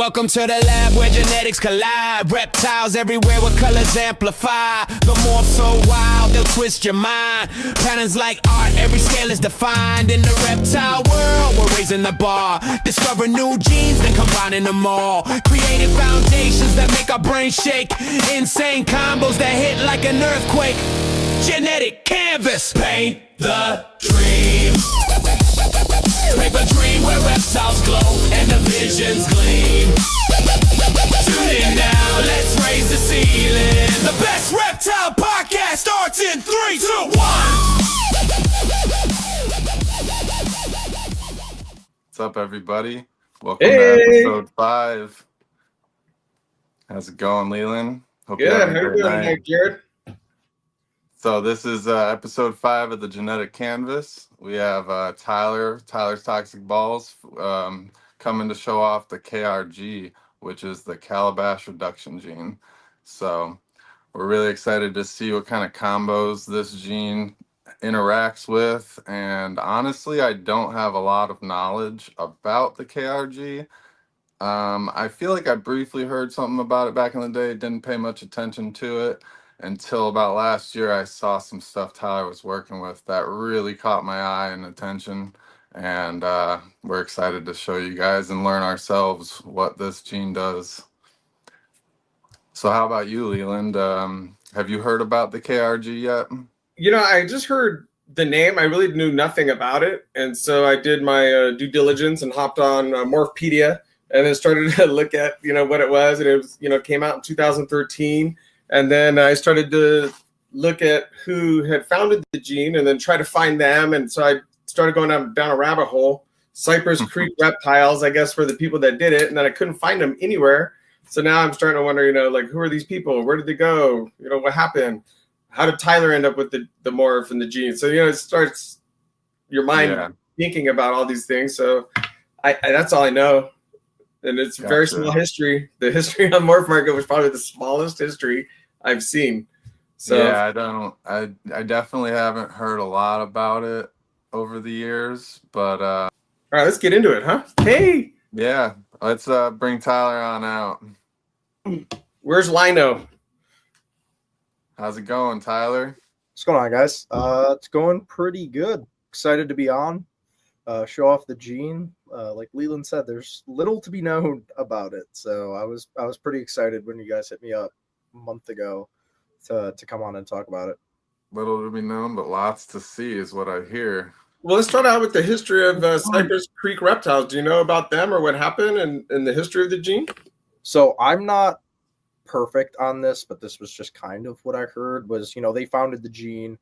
Welcome to the lab where genetics collide. Reptiles everywhere with colors amplify. The morph so wild, they'll twist your mind. Patterns like art, every scale is defined. In the reptile world, we're raising the bar. Discover new genes, then combining them all. Creating foundations that make our brain shake. Insane combos that hit like an earthquake. Genetic canvas. Paint the dream. Make a dream where reptiles glow and the visions gleam. Tune in now, let's raise the ceiling. The best reptile podcast starts in 3, 2, 1. What's up, everybody? Welcome to episode 5. How's it going, Leland? Hope Good. How you doing tonight, Jared? So this is episode 5 of the Genetic Canvas. We have Tyler's Toxic Balls coming to show off the KRG, which is the Kalabash reduction gene. So we're really excited to see what kind of combos this gene interacts with. And honestly, I don't have a lot of knowledge about the KRG. I feel like I briefly heard something about it back in the day, didn't pay much attention to it until about last year. I saw some stuff Tyler was working with that really caught my eye and attention, and we're excited to show you guys and learn ourselves what this gene does. So how about you, Leland? Have you heard about the KRG yet? You know, I just heard the name. I really knew nothing about it, and so I did my due diligence and hopped on Morphpedia and then started to look at, what it was, and it was, came out in 2013. And then I started to look at who had founded the gene and then try to find them. And so I started going down a rabbit hole. Cypress Creek Reptiles, I guess, were the people that did it. And then I couldn't find them anywhere. So now I'm starting to wonder, who are these people? Where did they go? What happened? How did Tyler end up with the morph and the gene? So, it starts your mind thinking about all these things. So that's all I know. And it's a very small history. The history on morph market was probably the smallest history I've seen. So yeah, I definitely haven't heard a lot about it over the years, but all right, let's get into it, huh? Hey. Yeah, let's bring Tyler on out. Where's Lino? How's it going, Tyler? What's going on, guys? It's going pretty good. Excited to be on. Show off the gene. Like Leland said, there's little to be known about it, so I was pretty excited when you guys hit me up a month ago to come on and talk about it. Little to be known, but lots to see is what I hear. Well, let's start out with the history of Cypress Creek Reptiles. Do you know about them or what happened in the history of the gene? So I'm not perfect on this, but this was just kind of what I heard was, they founded the gene,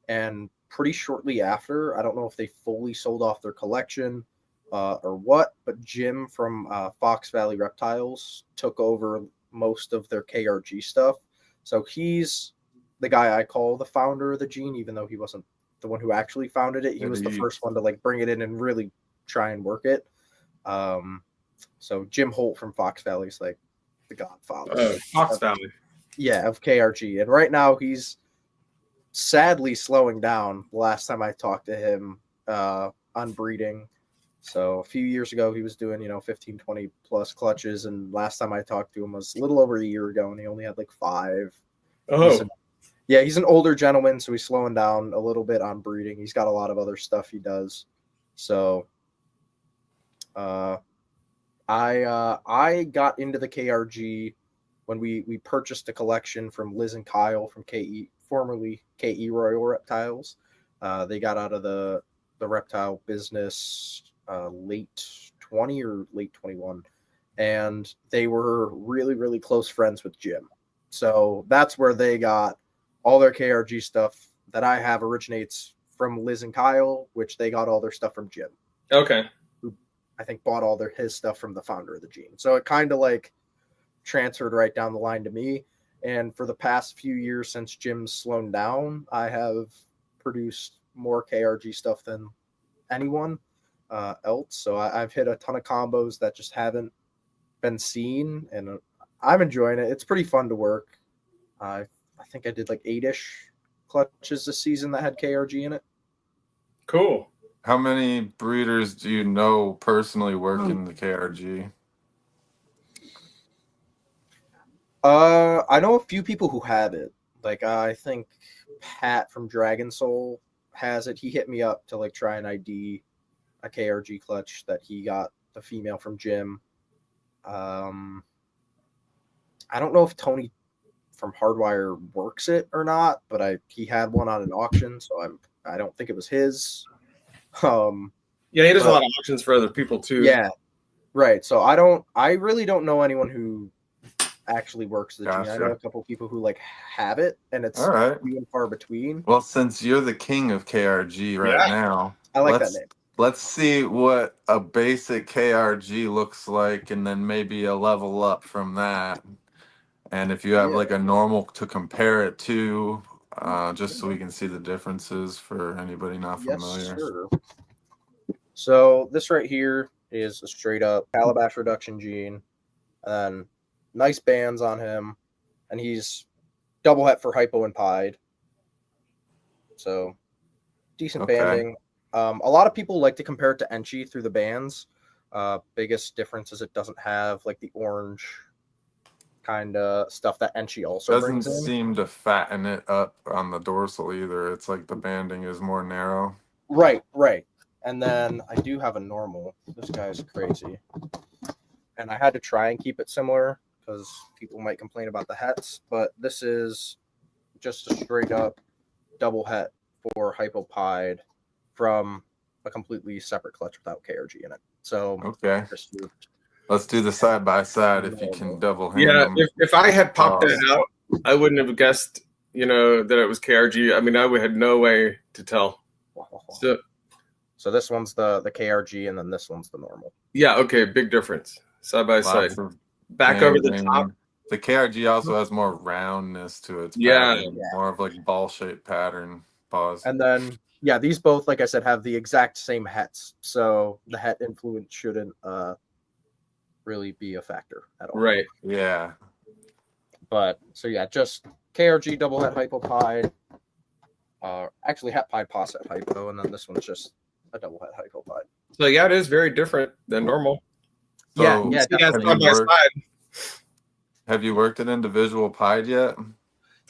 and pretty shortly after, I don't know if they fully sold off their collection or what, but Jim from Fox Valley Reptiles took over most of their KRG stuff. So he's the guy I call the founder of the gene, even though he wasn't the one who actually founded it. He was the first one to bring it in and really try and work it. So Jim Holt from Fox Valley is the godfather. Fox Valley. Yeah, of KRG. And right now he's sadly slowing down. The last time I talked to him on breeding. So a few years ago, he was doing, 15, 20 plus clutches. And last time I talked to him was a little over a year ago, and he only had 5. Oh, he's an older gentleman, so he's slowing down a little bit on breeding. He's got a lot of other stuff he does. So I got into the KRG when we purchased a collection from Liz and Kyle from formerly KE Royal Reptiles. They got out of the reptile business late 20 or late 21, and they were really, really close friends with Jim. So that's where they got all their KRG stuff that I have originates from Liz and Kyle, which they got all their stuff from Jim. Okay. Who I think bought all his stuff from the founder of the gene. So it kind of transferred right down the line to me. And for the past few years since Jim's slowed down, I have produced more KRG stuff than anyone else. So I've hit a ton of combos that just haven't been seen, and I'm enjoying it. It's pretty fun to work. I think I did 8-ish clutches this season that had KRG in it. Cool. How many breeders do you know personally work in the KRG? I know a few people who have it. Like I think Pat from Dragon Soul has it. He hit me up to like try and ID a KRG clutch that he got the female from Jim. I don't know if Tony from Hardwire works it or not, but he had one on an auction, so I don't think it was his. Yeah, he does a lot of auctions for other people too. Yeah, right. So I really don't know anyone who actually works the gene. I know a couple people who like have it, and it's All right. few and far between. Well, since you're the king of KRG right now, I like that name. Let's see what a basic KRG looks like, and then maybe a level up from that. And if you have like a normal to compare it to, just so we can see the differences for anybody not familiar. Yes, sir. So this right here is a straight up Kalabash reduction gene, and nice bands on him, and he's double het for hypo and pied. So decent banding. A lot of people like to compare it to Enchi through the bands. Biggest difference is it doesn't have like the orange kind of stuff that Enchi also brings in. Doesn't seem to fatten it up on the dorsal either. It's like the banding is more narrow. Right. And then I do have a normal. This guy's crazy. And I had to try and keep it similar because people might complain about the hets, but this is just a straight up double het for hypopied from a completely separate clutch without KRG in it. So okay. Let's do the side by side if you can double hand them. If I had popped that out, I wouldn't have guessed, that it was KRG. I mean, I would had no way to tell. So this one's the KRG, and then this one's the normal. Yeah, okay, big difference. Side by side. Back over the top. The KRG also has more roundness to it. More of like ball-shaped pattern. Pause. And then, these both, like I said, have the exact same hets. So the het influence shouldn't really be a factor at all. Right. Yeah. But, so just KRG double het hypopied. Actually, het pied pos het hypo, and then this one's just a double het hypopied. So, it is very different than normal. So, side. Have you worked an individual pied yet?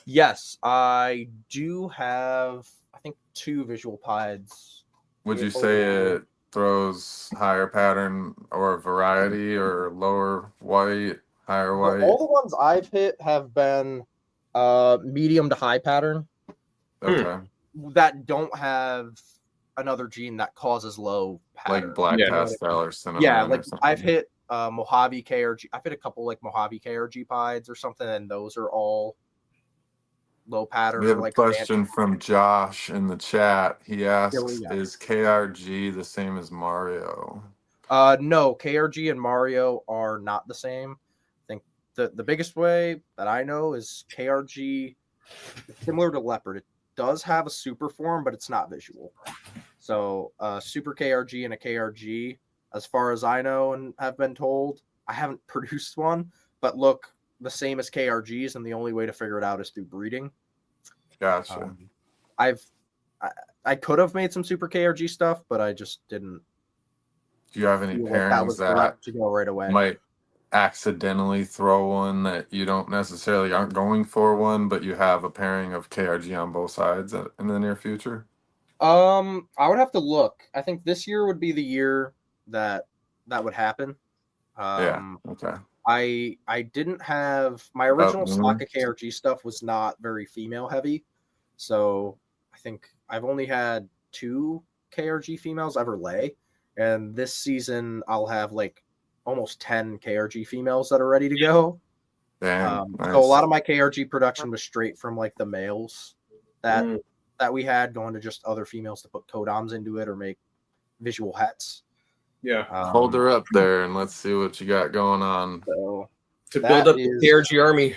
Yes, I do have, I think, 2 visual pieds. Would you say it throws higher pattern or variety or lower white, higher white? All the ones I've hit have been medium to high pattern. Okay. That don't have another gene that causes low pattern. Like black pastel or cinnamon. Yeah, like I've hit Mojave KRG. I've hit a couple like Mojave KRG pieds or something, and those are all low pattern. We have a question from Josh in the chat. He asks, is KRG the same as Mario? No, KRG and Mario are not the same. I think the biggest way that I know is KRG, similar to Leopard. It does have a super form, but it's not visual. So super KRG and a KRG, as far as I know and have been told, I haven't produced one, but look the same as KRGs, and the only way to figure it out is through breeding. Gotcha. I could have made some super KRG stuff, but I just didn't. Do you have any pairings that to go right away? Might accidentally throw one that you don't necessarily aren't going for one, but you have a pairing of KRG on both sides in the near future? I would have to look. I think this year would be the year that would happen. Okay. I didn't have my original stock of KRG stuff was not very female heavy, so I think I've only had 2 KRG females ever lay, and this season I'll have like almost 10 KRG females that are ready to go. Damn, nice. So a lot of my KRG production was straight from like the males that we had, going to just other females to put codoms into it or make visual hets. Yeah. Hold her up there and let's see what you got going on. So to build up the KRG army.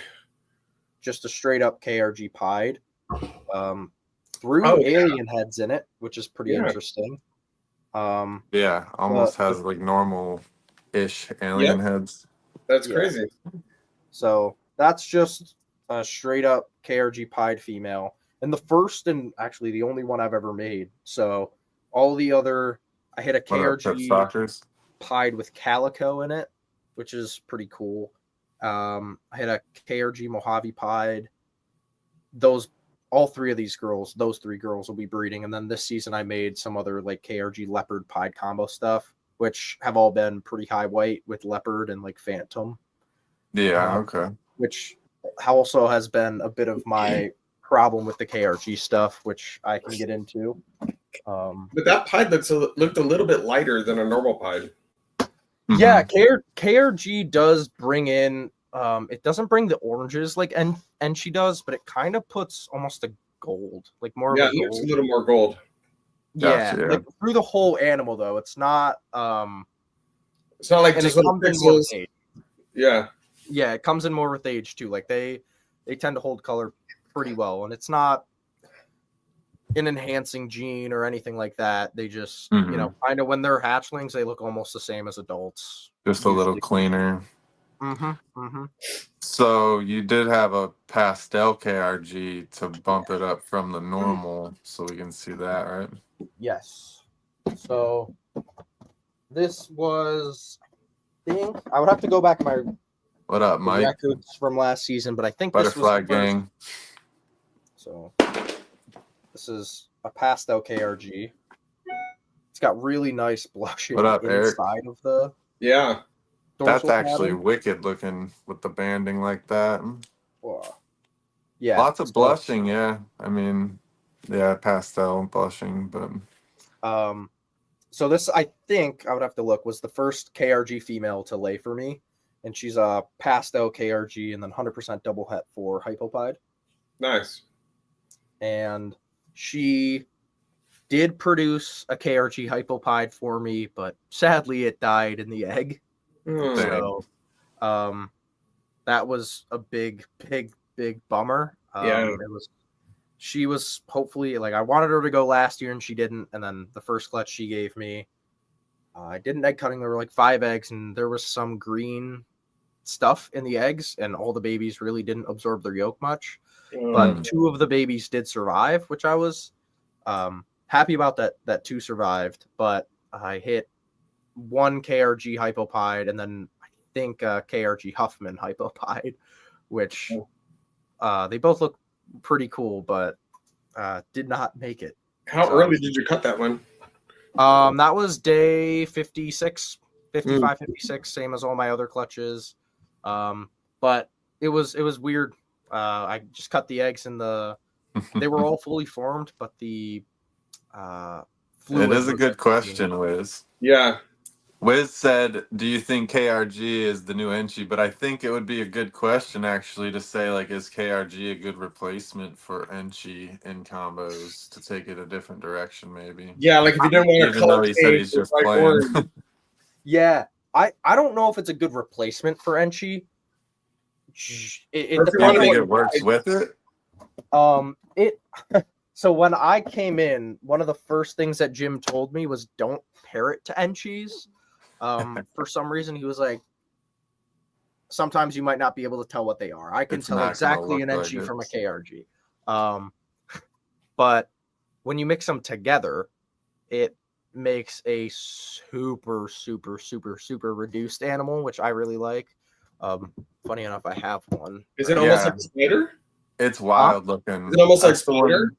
Just a straight up KRG pied. Through alien heads in it, which is pretty interesting. Almost has like normal-ish alien heads. That's crazy. So that's just a straight up KRG pied female. And the first and actually the only one I've ever made. So all the other, I hit a KRG pied with calico in it, which is pretty cool. I had a KRG Mojave Pied. All three of these girls, those three girls will be breeding. And then this season I made some other like KRG Leopard Pied combo stuff, which have all been pretty high white with Leopard and like Phantom. Yeah, okay. Which also has been a bit of my problem with the KRG stuff, which I can get into. But that pied looked a little bit lighter than a normal pied. Yeah, KRG does bring in. It doesn't bring the oranges like and she does, but it kind of puts almost a gold, like more. Yeah, of it a looks gold. a little more gold. Yeah, Gotcha, yeah. like through the whole animal though. It's not. It's not like And just it little comes in more with pixels. age. Yeah. Yeah, it comes in more with age too. Like they tend to hold color pretty well, and it's not an enhancing gene or anything like that. They just, kind of when they're hatchlings, they look almost the same as adults. Just a little cleaner. So you did have a pastel KRG to bump it up from the normal, so we can see that, right? Yes. So this was, I think I would have to go back to my What up, Mike? records from last season, but I think this was Butterfly the first. Gang. So this is a pastel KRG. It's got really nice blushing What up, Eric? inside of the Yeah. That's dorsal actually pattern. wicked looking with the banding like that. Wow. Yeah. Lots of blushing, yeah. I mean, yeah, pastel blushing, but So this, I think I would have to look, was the first KRG female to lay for me, and she's a pastel KRG and then 100% double het for hypopide. Nice. And she did produce a KRG hypopide for me, but sadly it died in the egg. So that was a big bummer. She was hopefully, like, I wanted her to go last year and she didn't. And then the first clutch she gave me, I did an egg cutting. There were like 5 eggs and there was some green stuff in the eggs and all the babies really didn't absorb their yolk much. But 2 of the babies did survive, which I was happy about that 2 survived. But I hit 1 KRG hypopide and then I think KRG Huffman hypopide, which they both look pretty cool, but did not make it. How early did you cut that one? That was day 56, 55, 56, same as all my other clutches. But it was weird. I just cut the eggs and they were all fully formed, but the fluid. It is a good question, Wiz. Yeah. Wiz said, do you think KRG is the new Enchi? But I think it would be a good question, actually, to say, like, is KRG a good replacement for Enchi in combos to take it a different direction, maybe? Yeah, like if you didn't want to Even though he said he's just playing. Yeah, I don't know if it's a good replacement for Enchi. It Do you think it works with it? So when I came in, one of the first things that Jim told me was don't pair it to Enchis. For some reason, he was like, sometimes you might not be able to tell what they are. I can tell exactly an Enchi from a KRG. But when you mix them together, it makes a super reduced animal, which I really like. Funny enough, I have one. Is it almost like a spider? It's wild looking. Is it almost like spider?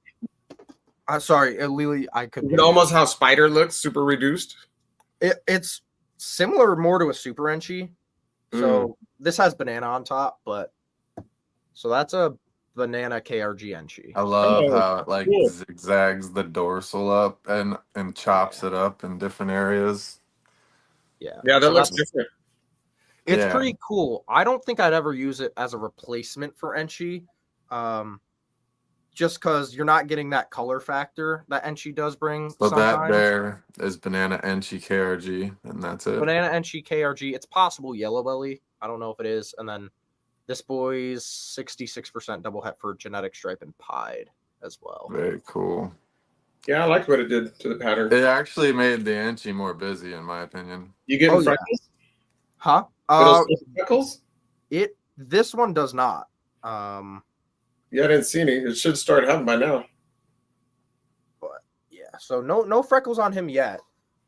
Sorry, Lily, I could. Is it almost how spider looks, super reduced? It's similar more to a super Enchi. So this has banana on top, but so that's a banana KRG Enchi. I love how it like zigzags the dorsal up and chops it up in different areas. Yeah, that looks different. It's pretty cool. I don't think I'd ever use it as a replacement for Enchi. Just because you're not getting that color factor that Enchi does bring. So that there is banana Enchi KRG, and that's it. Banana Enchi KRG. It's possible yellow belly. I don't know if it is. And then this boy's 66% double het for genetic stripe and pied as well. Very cool. Yeah, I liked what it did to the pattern. It actually made the Enchi more busy, in my opinion. You getting freckles? Huh? Freckles? This one does not. Yeah, I didn't see any. It should start having by now. But yeah, so no freckles on him yet.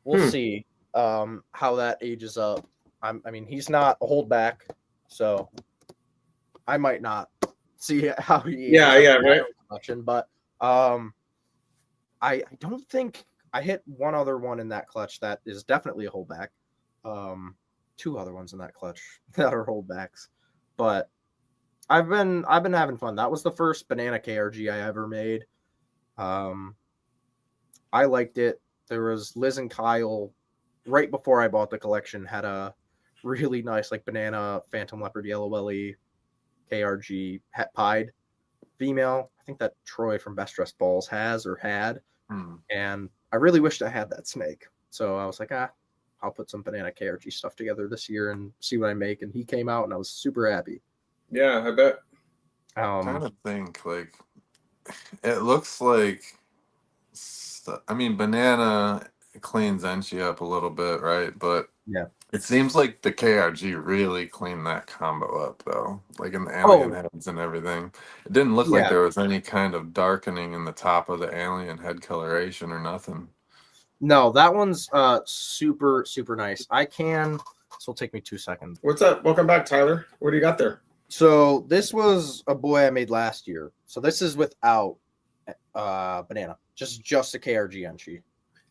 We'll see how that ages up. I mean, he's not a holdback. So I might not see how he right. collection, but I don't think I hit one other one in that clutch that is definitely a holdback. Two other ones in that clutch that are holdbacks, but I've been having fun. That was the first banana KRG I ever made. I liked it. There was Liz and Kyle right before I bought the collection had a really nice like banana phantom leopard yellow belly KRG het pied female. I think that Troy from Best Dressed Balls has or had. And I really wished I had that snake. So I was like, I'll put some banana KRG stuff together this year and see what I make. And he came out and I was super happy. Yeah, I bet. I'm trying to think, like, it looks like, I mean, banana cleans Enchi up a little bit, right? But yeah, it seems like the KRG really cleaned that combo up, though, like in the alien heads and everything. It didn't look like there was any kind of darkening in the top of the alien head coloration or nothing. No, that one's super, super nice. This will take me 2 seconds. What's up? Welcome back, Tyler. What do you got there? So this was a boy I made last year. So this is without banana, just a KRG Enchi.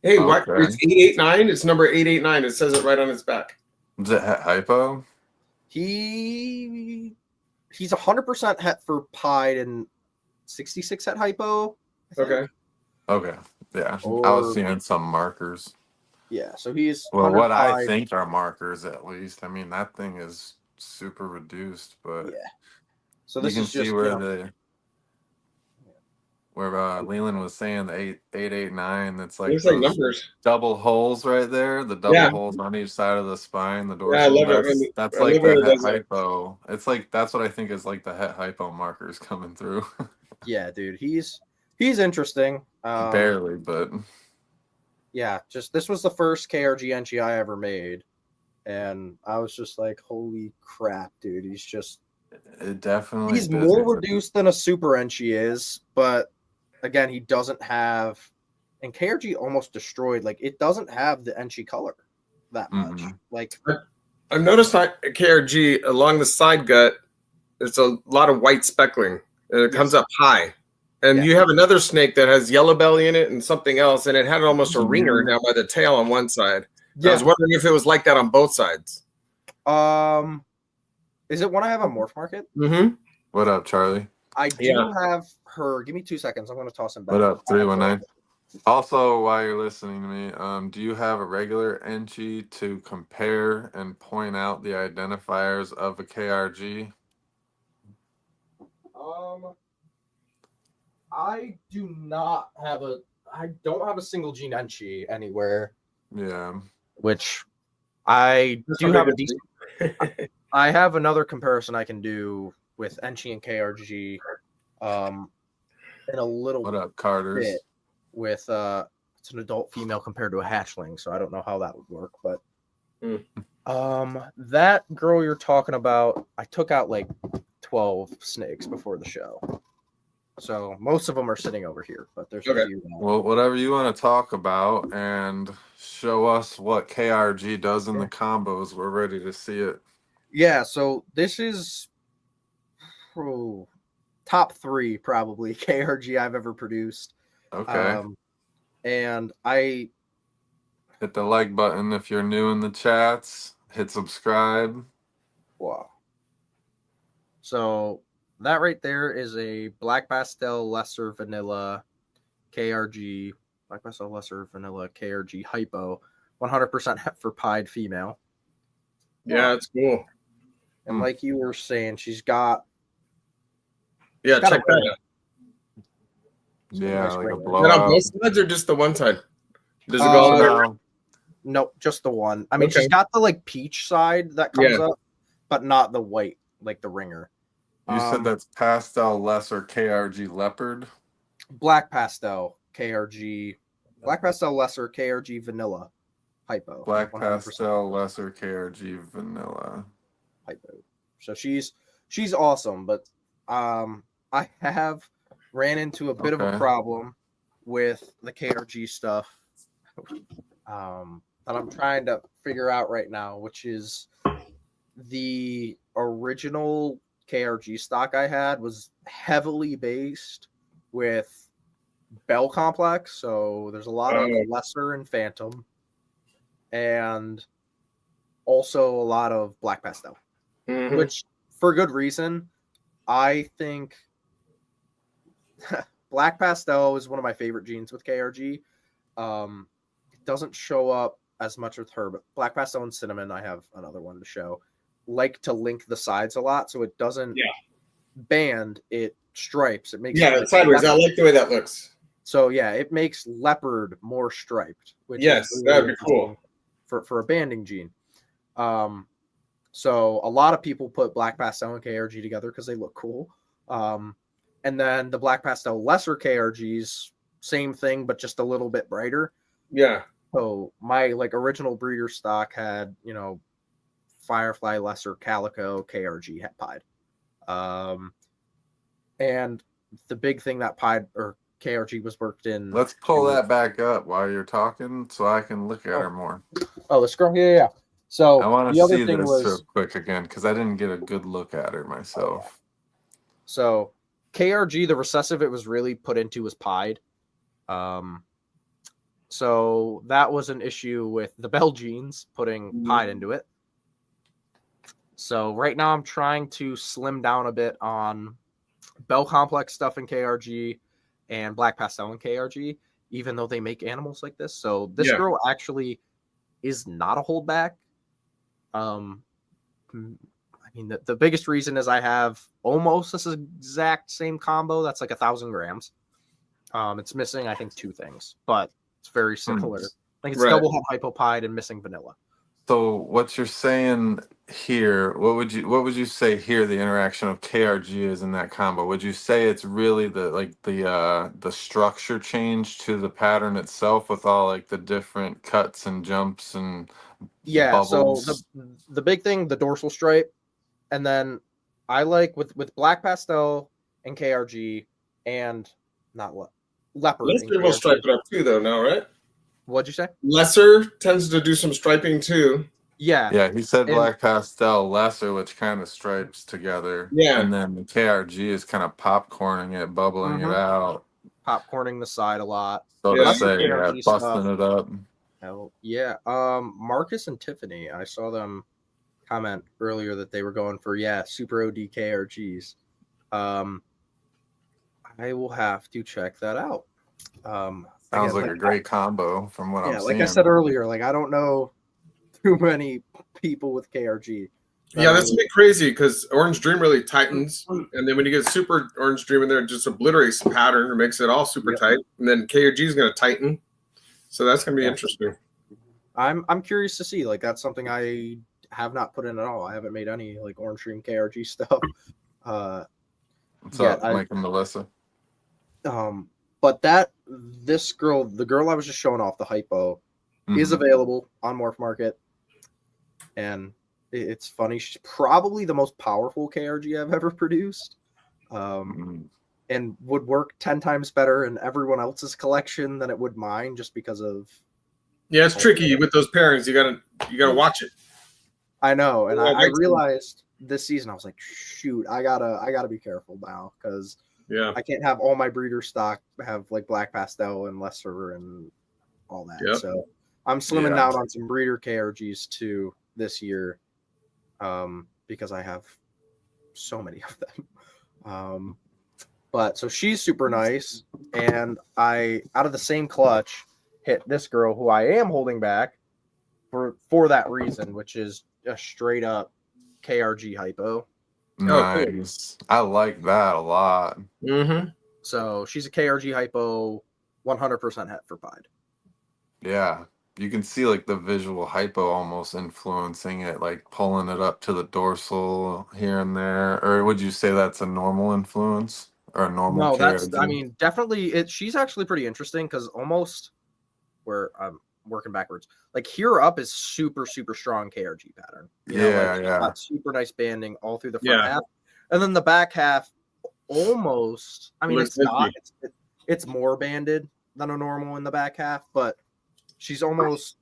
Hey, what? It's 889. It's number 889. It says it right on its back. Is it hypo? He's 100% het for pied and 66 het hypo. Okay. Yeah. I was seeing some markers. Yeah, so he's what I think are markers, at least. I mean, that thing is super reduced, but yeah. So this you can is just see where Leland was saying the 889. That's like those numbers. Double holes right there. The double holes on each side of the spine. The dorsal. Yeah, I love it. That's like the het hypo. It's like that's what I think is like the het hypo markers coming through. Yeah, dude, he's interesting. Barely, but yeah, just this was the first KRG Enchi I ever made, and I was just like, holy crap, dude! He's more reduced than a super Enchi is, but again, he doesn't have, and KRG almost destroyed. Like, it doesn't have the Enchi color that much. Like, I've noticed that KRG along the side gut, it's a lot of white speckling, and it comes up high. And you have another snake that has yellow belly in it and something else, and it had almost a ringer down by the tail on one side. Yeah. I was wondering if it was like that on both sides. Is it when I have a morph market? Mm-hmm. What up, Charlie? I do have her. Give me 2 seconds. I'm going to toss him back. What up, 319? Also, while you're listening to me, do you have a regular Enchi to compare and point out the identifiers of a KRG? I do not have I don't have a single gene Enchi anywhere. Yeah. Which I do have a decent. I have another comparison I can do with Enchi and KRG in a little what up, Carters? bit with it's an adult female compared to a hatchling, so I don't know how that would work, but that girl you're talking about, I took out like 12 snakes before the show. So most of them are sitting over here, but there's a few. Well, whatever you want to talk about and show us what KRG does in the combos, we're ready to see it. Yeah, so this is top 3 probably KRG I've ever produced. Okay. And I hit the like button if you're new in the chats. Hit subscribe. Wow. So that right there is a Black Pastel Lesser Vanilla KRG, Black Pastel Lesser Vanilla KRG Hypo, 100% het for pied female. Yeah, it's cool. And like you were saying, she's got. Yeah, check that out. Yeah, like a blowout. blowout. Is that on both sides or just the one side? Does it go all the way around? No, just the one. I mean, she's got the like peach side that comes up, but not the white, like the ringer. You said that's Pastel Lesser KRG Leopard? Black Pastel KRG. Black Pastel Lesser KRG Vanilla Hypo. Black 100%. Pastel Lesser KRG Vanilla Hypo. So she's awesome, but I have ran into a bit of a problem with the KRG stuff that I'm trying to figure out right now, which is the original KRG stock I had was heavily based with Bell Complex. So there's a lot of Lesser and Phantom, and also a lot of Black Pastel, which for good reason. I think Black Pastel is one of my favorite genes with KRG. It doesn't show up as much with her, but Black Pastel and Cinnamon, I have another one to show, like to link the sides a lot, so it doesn't band, it stripes. It makes it's sideways. Leopard. I like the way that looks. So yeah, it makes leopard more striped, which is really that would be cool for a banding gene. So a lot of people put Black Pastel and KRG together because they look cool. And then the Black Pastel lesser KRGs, same thing, but just a little bit brighter. Yeah. So my original breeder stock had, Firefly lesser Calico KRG het pied. And the big thing that pied or KRG was worked in. Let's pull that back up while you're talking so I can look at her more. Oh, the scroll? Yeah. So I want to see this real quick again because I didn't get a good look at her myself. So KRG, the recessive it was really put into was pied. So that was an issue with the Bell genes putting pied into it. So right now I'm trying to slim down a bit on Bell Complex stuff in KRG and Black Pastel in KRG, even though they make animals like this. So this girl actually is not a holdback. I mean, the biggest reason is I have almost this exact same combo. That's like 1,000 grams. It's missing, I think, 2 things, but it's very similar. I think it's double het hypopide and missing vanilla. So what you're saying here, what would you say here the interaction of KRG is in that combo? Would you say it's really the structure change to the pattern itself with all like the different cuts and jumps and bubbles? So the big thing, the dorsal stripe, and then I like with Black Pastel and KRG and not leopard. Lesser will stripe it up too, though. Now, right? What'd you say? Lesser tends to do some striping too. Yeah, he said Black Pastel lesser, which kind of stripes together. Yeah. And then the KRG is kind of popcorning it, bubbling it out. Popcorning the side a lot. So to say, busting it up. Hell yeah. Marcus and Tiffany, I saw them comment earlier that they were going for, Super OD KRGs. I will have to check that out. Sounds like a great combo from what I'm seeing. Like I said earlier, I don't know too many people with KRG. Yeah, that's a bit crazy because Orange Dream really tightens, and then when you get Super Orange Dream in there, it just obliterates the pattern or makes it all super tight, and then KRG is going to tighten. So that's going to be interesting. I'm curious to see. That's something I have not put in at all. I haven't made any Orange Dream KRG stuff. What's up, Mike and Melissa? But the girl I was just showing off, the hypo, is available on Morph Market. And it's funny. She's probably the most powerful KRG I've ever produced. And would work 10 times better in everyone else's collection than it would mine just because of. Yeah, it's tricky with those pairings. You gotta watch it. I know. And I realized this season, I was like, shoot, I gotta be careful now because I can't have all my breeder stock have Black Pastel and lesser and all that. Yep. So I'm slimming down on some breeder KRGs too this year because I have so many of them. But so she's super nice, and I out of the same clutch hit this girl who I am holding back for that reason, which is a straight up KRG hypo. Nice. I like that a lot. So she's a KRG hypo, 100% het for pied. Yeah, you can see the visual hypo almost influencing it, pulling it up to the dorsal here and there. Or would you say that's a normal influence or a normal? No, definitely. She's actually pretty interesting because almost where I'm working backwards. Here up is super, super strong KRG pattern. Got super nice banding all through the front half. And then the back half almost, it's not. It's more banded than a normal in the back half, but she's almost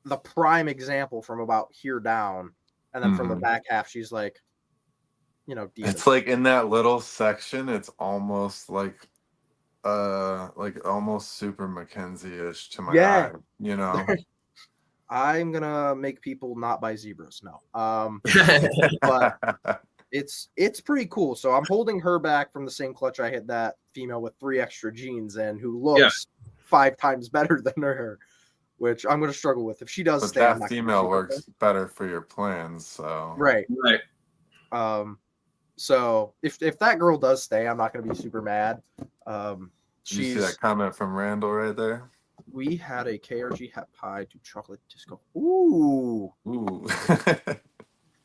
the prime example from about here down and then from the Mhm. back half, she's like, demon. It's like in that little section, it's almost like almost super Mackenzie-ish to my Yeah. eye, you know. I'm gonna make people not buy zebras. No. But it's pretty cool. So I'm holding her back from the same clutch I hit that female with 3 extra genes and who looks 5 times better than her, which I'm gonna struggle with. If she does But stay, I'm that not gonna female be works better for your plans, so right. Right. So if that girl does stay, I'm not gonna be super mad. You see that comment from Randall right there? We had a KRG het pie to chocolate disco. Ooh.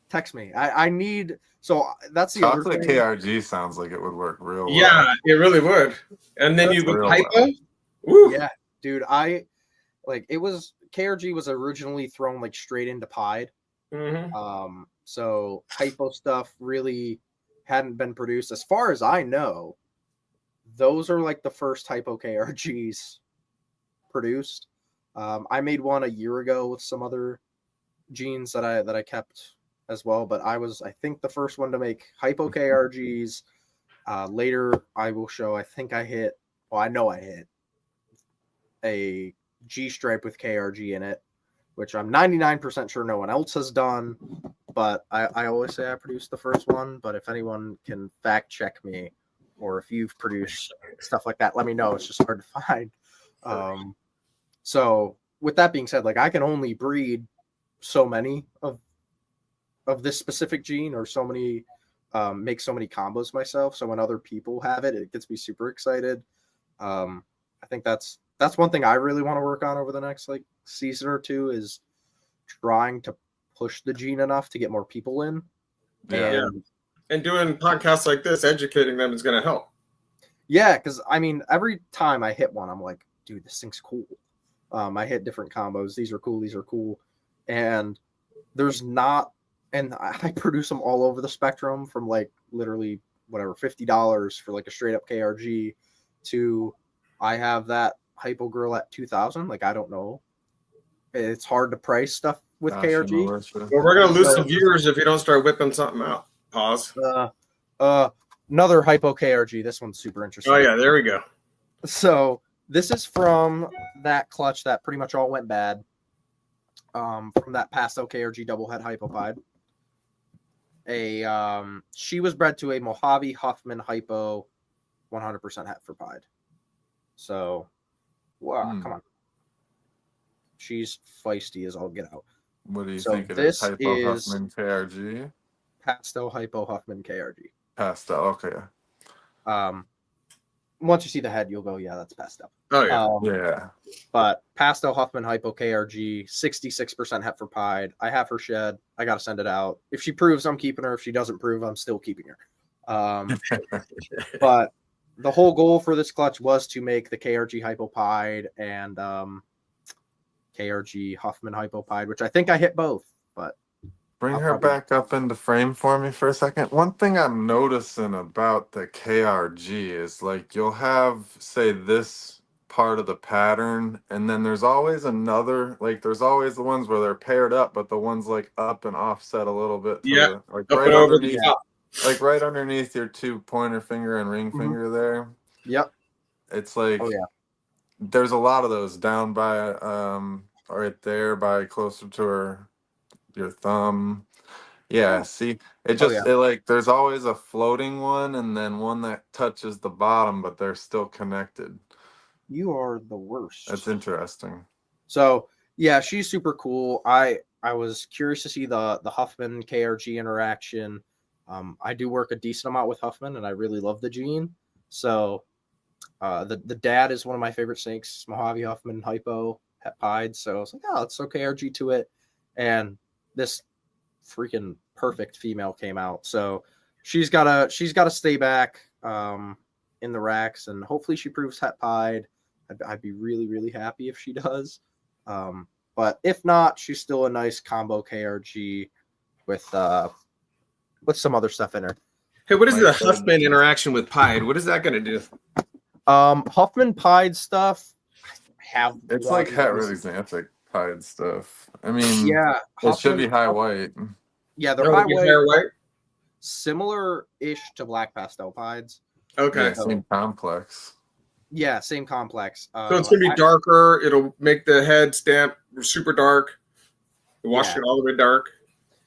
Text me. I need. So that's the chocolate other thing. KRG sounds like it would work real well. Yeah, it really would. And then you That's with real hypo. well. Yeah, dude. It was KRG was originally thrown like straight into pied. Mm-hmm. So hypo stuff really hadn't been produced, as far as I know. Those are like the first hypo KRGs produced. I made one a year ago with some other genes that I kept as well, but I think the first one to make hypo KRGs. Later I will show. I know I hit a G stripe with KRG in it, which I'm 99% sure no one else has done. But I always say I produced the first one. But if anyone can fact check me, or if you've produced stuff like that, let me know. It's just hard to find. So with that being said, like I can only breed so many of this specific gene, or so many make so many combos myself. So when other people have it, it gets me super excited. I think that's one thing I really want to work on over the next like season or two, is trying to push the gene enough to get more people in. Yeah. And doing podcasts like this, educating them is going to help. Yeah, because I mean, every time I hit one, I'm like, dude, this thing's cool. I hit different combos. These are cool. And there's not, and I produce them all over the spectrum, from like literally whatever, $50 for like a straight up KRG to I have that hypo girl at 2,000. Like, I don't know. It's hard to price stuff with KRG. Well, we're going to lose some viewers if you don't start whipping something out. Pause. Another hypo KRG. This one's super interesting. Oh yeah, there we go. So this is from that clutch that pretty much all went bad. From that Pasto KRG double head hypopide. She was bred to a Mojave Huffman hypo 100% het for pied. So, wow, come on. She's feisty as all get out. What do you think it is? Hypo Huffman KRG? Pasto hypo Huffman KRG. Pasto, okay. Once you see the head, you'll go, yeah, that's Pasto. Oh yeah. Yeah. But Pasto Huffman hypo KRG, 66% het for pied. I have her shed. I gotta send it out. If she proves, I'm keeping her. If she doesn't prove, I'm still keeping her. But the whole goal for this clutch was to make the KRG hypopide and KRG Huffman hypopide, which I think I hit both. But bring her back up into frame for me for a second. One thing I'm noticing about the KRG is like you'll have, say, this part of the pattern, and then there's always another, like there's always the ones where they're paired up, but the ones like up and offset a little bit. Yeah. Like right underneath, like right underneath your 2 pointer finger and ring finger there. Yep. It's like, there's a lot of those down by right there by closer to your thumb. Yeah, see, it just it like there's always a floating one and then one that touches the bottom, but they're still connected. You are the worst. That's interesting. So yeah, she's super cool. I was curious to see the Huffman KRG interaction. I do work a decent amount with Huffman, and I really love the gene. So the dad is one of my favorite snakes, Mojave Huffman hypo het pied. So I was like, oh, let's throw KRG to it, and this freaking perfect female came out. So she's gotta stay back in the racks, and hopefully she proves het pied. I'd be really, really happy if she does. But if not, she's still a nice combo KRG with some other stuff in her. Hey, what is the Huffman interaction with pied? What is that going to do? Huffman pied stuff. It's like het really xanthic pied stuff. I mean, yeah, it should be high white. Yeah, they're No, high you white, hair white. similar-ish to black pastel pieds. Okay. Yeah, same complex. Yeah, same complex. So it's gonna be darker. It'll make the head stamp super dark. Wash Yeah. it all the way dark.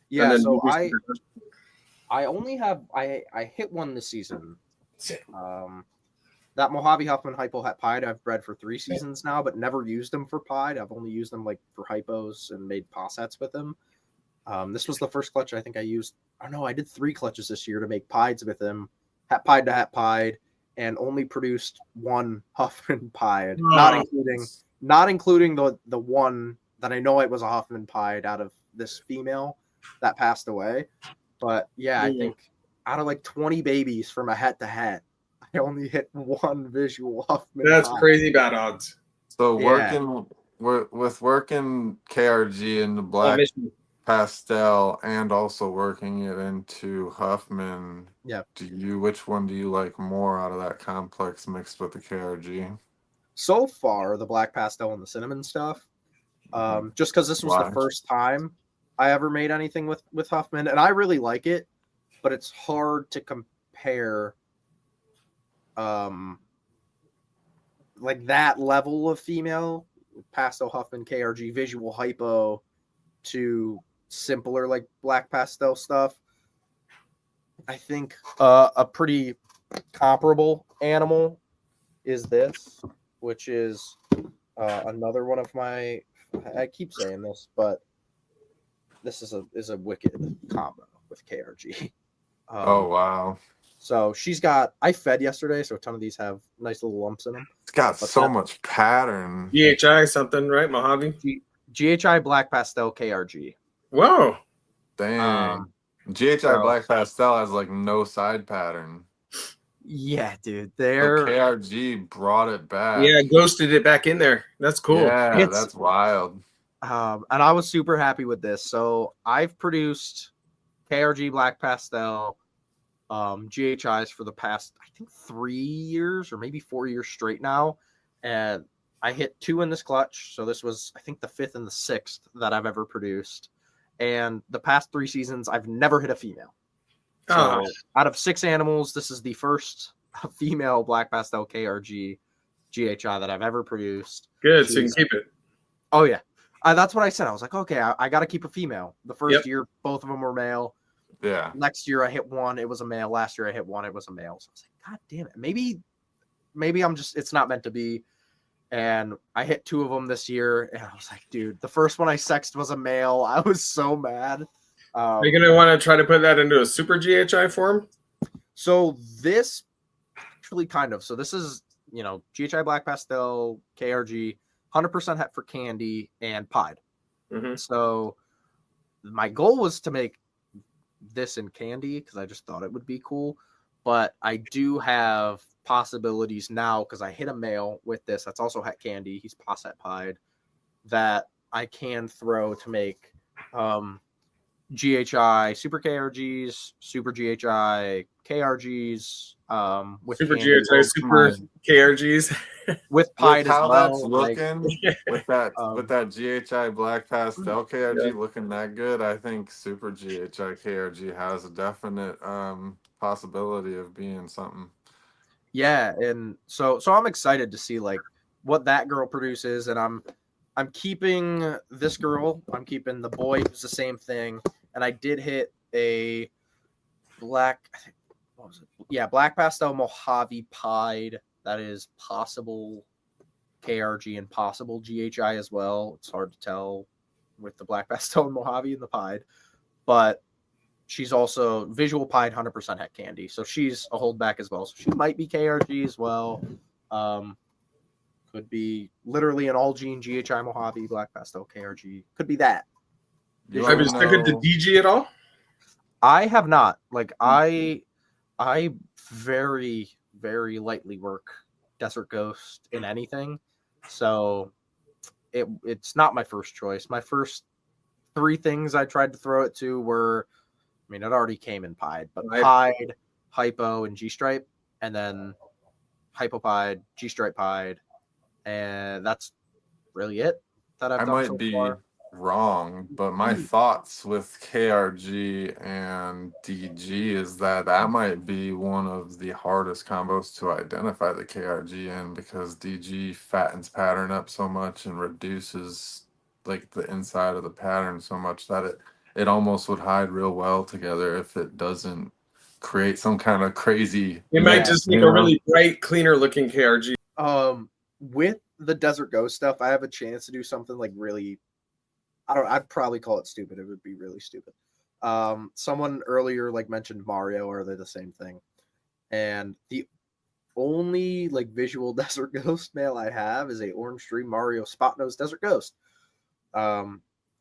Yeah, and then so maybe I only have I hit one this season. That Mojave Huffman Hypo Het Pied I've bred for 3 seasons now, but never used them for pied. I've only used them like for hypos and made possets with them. This was the first clutch I think I used. Oh no, I did 3 clutches this year to make pieds with him, Het Pied to Het Pied, and only produced 1 Huffman Pied, not including the one that I know it was a Huffman Pied out of this female that passed away. But yeah, I think out of like 20 babies from a het to het, I only hit 1 visual Huffman. That's Pied. crazy bad odds. So Yeah. working KRG in the black pastel and also working it into Huffman. Yeah. Which one do you like more out of that complex mixed with the KRG? So far, the black pastel and the cinnamon stuff. Just because this was the first time I ever made anything with Huffman, and I really like it, but it's hard to compare like that level of female pastel Huffman KRG visual hypo to simpler like black pastel stuff. I think a pretty comparable animal is this, which is another one of my, I keep saying this, but this is a wicked combo with KRG. Oh wow. So I fed yesterday, so a ton of these have nice little lumps in them. It's got so much pattern. GHI something, right? Mojave? GHI Black Pastel KRG. Whoa. Dang. GHI Black Pastel has like no side pattern. Yeah, dude. KRG brought it back. Yeah, ghosted it back in there. That's cool. Yeah, that's wild. And I was super happy with this. So I've produced KRG Black Pastel GHIs for the past, I think, 3 years or maybe 4 years straight now. And I hit 2 in this clutch. So this was, I think, the 5th and the 6th that I've ever produced. And the past 3 seasons, I've never hit a female. So out of 6 animals, this is the first female Black Pastel KRG GHI that I've ever produced. Good, so you can keep it. Oh, yeah. That's what I said. I was like, okay, I got to keep a female. The first year, both of them were male. Yeah. Next year, I hit 1. It was a male. Last year, I hit 1. It was a male. So I was like, God damn it. Maybe I'm just, it's not meant to be. And I hit 2 of them this year. And I was like, dude, the first one I sexed was a male. I was so mad. Are you going to want to try to put that into a super GHI form? So this actually kind of. So this is, GHI Black Pastel, KRG, 100% het for candy and pied. Mm-hmm. So my goal was to make this in candy because I just thought it would be cool. But I do have possibilities now because I hit a male with this. That's also het candy. He's posset pied that I can throw to make GHI Super KRGs, Super GHI KRGs, with Super candy, GHI Super KRGs with pied as how well. that's looking with that GHI Black Pastel KRG looking that good. I think Super GHI KRG has a definite possibility of being something. Yeah, and so I'm excited to see like what that girl produces, and I'm keeping this girl. I'm keeping the boy who's the same thing, and I did hit a black. What was it? Yeah, Black Pastel Mojave pied. That is possible KRG and possible GHI as well. It's hard to tell with the Black Pastel and Mojave and the pied, but she's also visual pied 100% het candy, so she's a holdback as well. So she might be KRG as well. Could be literally an all gene GHI Mojave Black Pastel KRG. Could be that. Have you stuck to DG at all? I have not. Like I very, very lightly work Desert Ghost in anything. So it's not my first choice. My first 3 things I tried to throw it to were, I mean, it already came in pied, but pied, hypo, and G-stripe, and then hypo pied, G-stripe pied, and that's really it that I've done so far. wrong, but my thoughts with KRG and DG is that might be one of the hardest combos to identify the KRG in, because DG fattens pattern up so much and reduces like the inside of the pattern so much that it almost would hide real well together if it doesn't create some kind of crazy It might mess, just make a really bright, cleaner looking KRG. With the Desert Ghost stuff, I have a chance to do something like really, I don't know, I'd probably call it stupid. It would be really stupid. Someone earlier like mentioned Mario, or they're the same thing. And the only like visual Desert Ghost mail I have is a Orange Dream Mario Spot Nose Desert Ghost.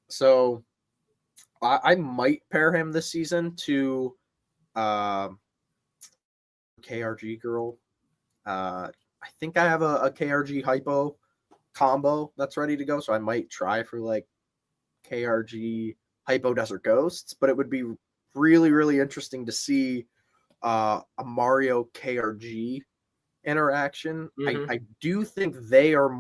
So I might pair him this season to KRG girl. I think I have a KRG hypo combo that's ready to go, so I might try for like KRG hypo Desert Ghosts, but it would be really, really interesting to see a Mario KRG interaction. I do think they are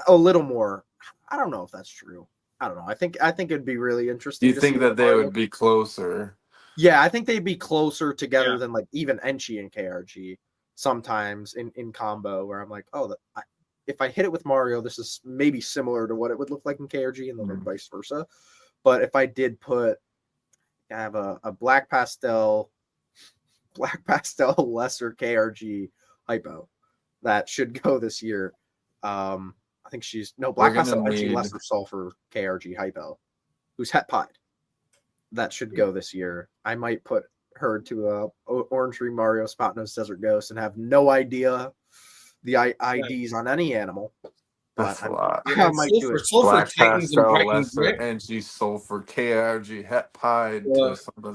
a little more. I don't know if that's true. I don't know. I think it'd be really interesting. You think that they would be closer? Yeah, I think they'd be closer together than like even Enchi and KRG sometimes in combo, where I'm like, oh, if I hit it with Mario, this is maybe similar to what it would look like in KRG, and then vice versa. But if I did I have a black pastel lesser KRG hypo that should go this year. I think black pastel Enchi lesser sulfur KRG hypo, who's het pied. That should go this year. I might put her to a Orange Dream Mario Spot Nose Desert Ghost and have no idea the IDs on any animal. That's a lot. I might do it. Sulfur Black Titans and pastel, Titans, lesser, right? NG, sulfur, KRG, het pied, something.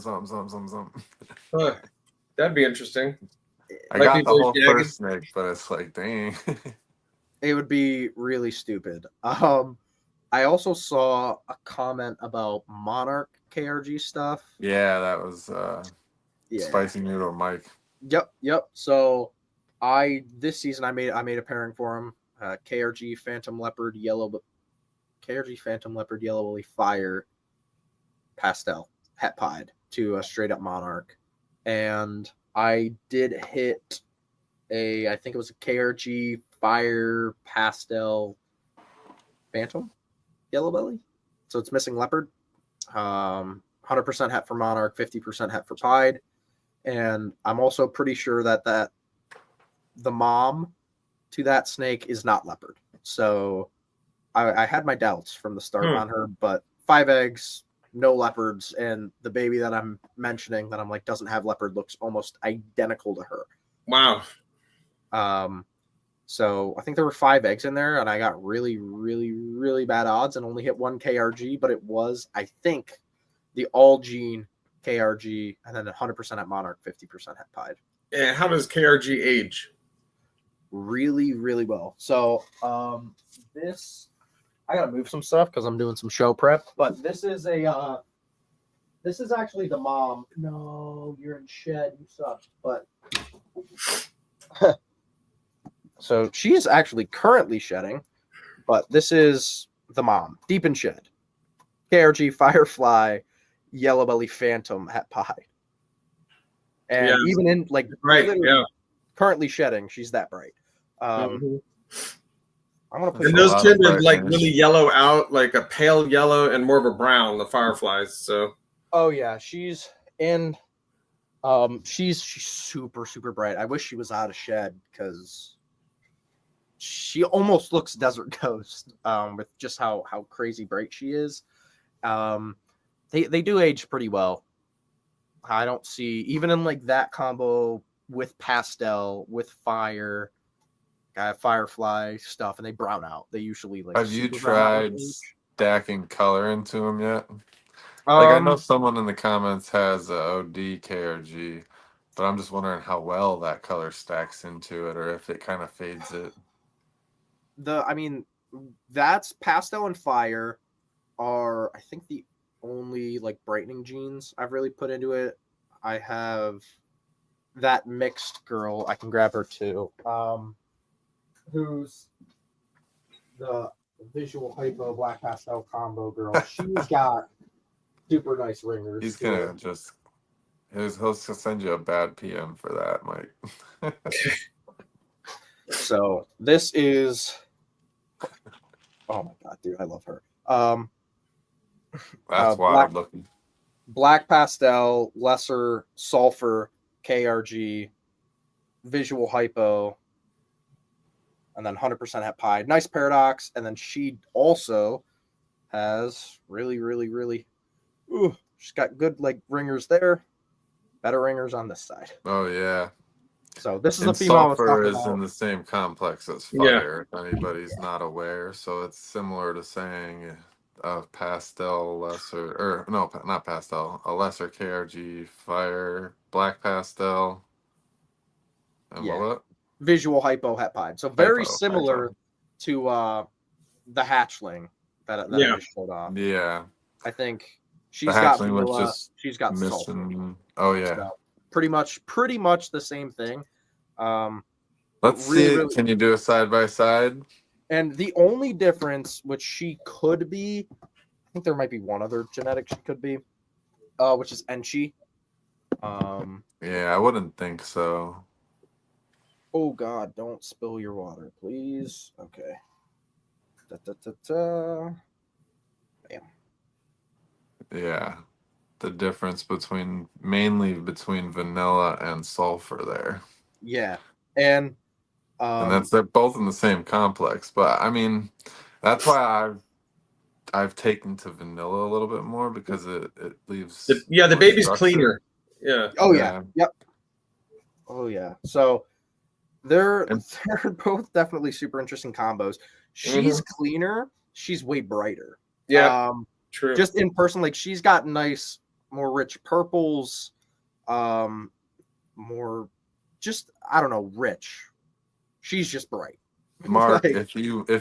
That'd be interesting. I got the whole first snake, but it's like, dang. It would be really stupid. I also saw a comment about Monarch KRG stuff. Yeah, that was Spicy Noodle Mike. Yep. So this season I made a pairing for him. KRG Phantom Leopard Yellow Belly Fire Pastel het pied to a straight up Monarch, and I did hit I think it was a KRG Fire Pastel Phantom Yellow Belly, so it's missing Leopard. 100% het for Monarch, 50% het for pied, and I'm also pretty sure that the mom to that snake is not Leopard. So I had my doubts from the start on her, but 5 eggs, no leopards, and the baby that I'm mentioning that I'm like doesn't have leopard looks almost identical to her. Wow. So I think there were 5 eggs in there, and I got really, really, really bad odds and only hit 1 KRG, but it was, I think, the all gene KRG, and then 100% at Monarch, 50% het pied. And how does KRG age? Really, really well. So this, I gotta move some stuff because I'm doing some show prep, but this is actually the mom. No, you're in shed, you suck. But so she is actually currently shedding, but this is the mom, deep in shed. KRG Firefly Yellow Belly Phantom het pied. And even in like currently shedding, she's that bright. I'm gonna put and those tend to like really yellow out, like a pale yellow and more of a brown, the Fireflies. So she's super, super bright. I wish she was out of shed because she almost looks Desert Ghost with just how crazy bright she is. They do age pretty well. I don't see, even in like that combo with pastel, with fire, Firefly stuff, and they brown out. They usually like. Have you tried stacking color into them yet? Like I know someone in the comments has a OD KRG, but I'm just wondering how well that color stacks into it, or if it kind of fades it. That's pastel and fire are, I think, the only like brightening genes I've really put into it. I have that mixed girl. I can grab her too. Who's the visual hypo black pastel combo girl. She's got super nice ringers. He's too. gonna just he'll send you a bad PM for that, Mike. So this is, oh my god, dude, I love her. That's wild looking. Black pastel, lesser sulfur, KRG, visual hypo, and then 100% het pied. Nice paradox. And then she also has really, she's got good like ringers there. Better ringers on this side. Oh yeah. So this is And the female I was sulfur talking is about. in the same complex as fire, if anybody's not aware. So it's similar to saying a pastel lesser, or no, not pastel, a lesser KRG, fire, black pastel, and what? Visual hypo het pied. So very Hypo, similar hypo. to the hatchling that I just showed off. Yeah. I think she's The got hatchling was vanilla, just she's got sulfur. missing. Oh yeah. So pretty much the same thing. Let's really, see. really- Can you do a side by side? And the only difference, which she could be, I think there might be one other genetic she could be, which is Enchi. Yeah, I wouldn't think so. Oh God, don't spill your water, please. Okay. Bam. Yeah. The difference mainly between vanilla and sulfur there. Yeah, and They're both in the same complex, but I mean, that's why I've taken to vanilla a little bit more because it leaves The more baby's structure. cleaner. Yeah. oh Yeah. yeah, yep. Oh yeah. So they're both definitely super interesting combos. She's cleaner. She's way brighter. Yeah. True. Just in person, like she's got nice, more rich purples, more just I don't know, rich. She's just bright. Mark, Like- if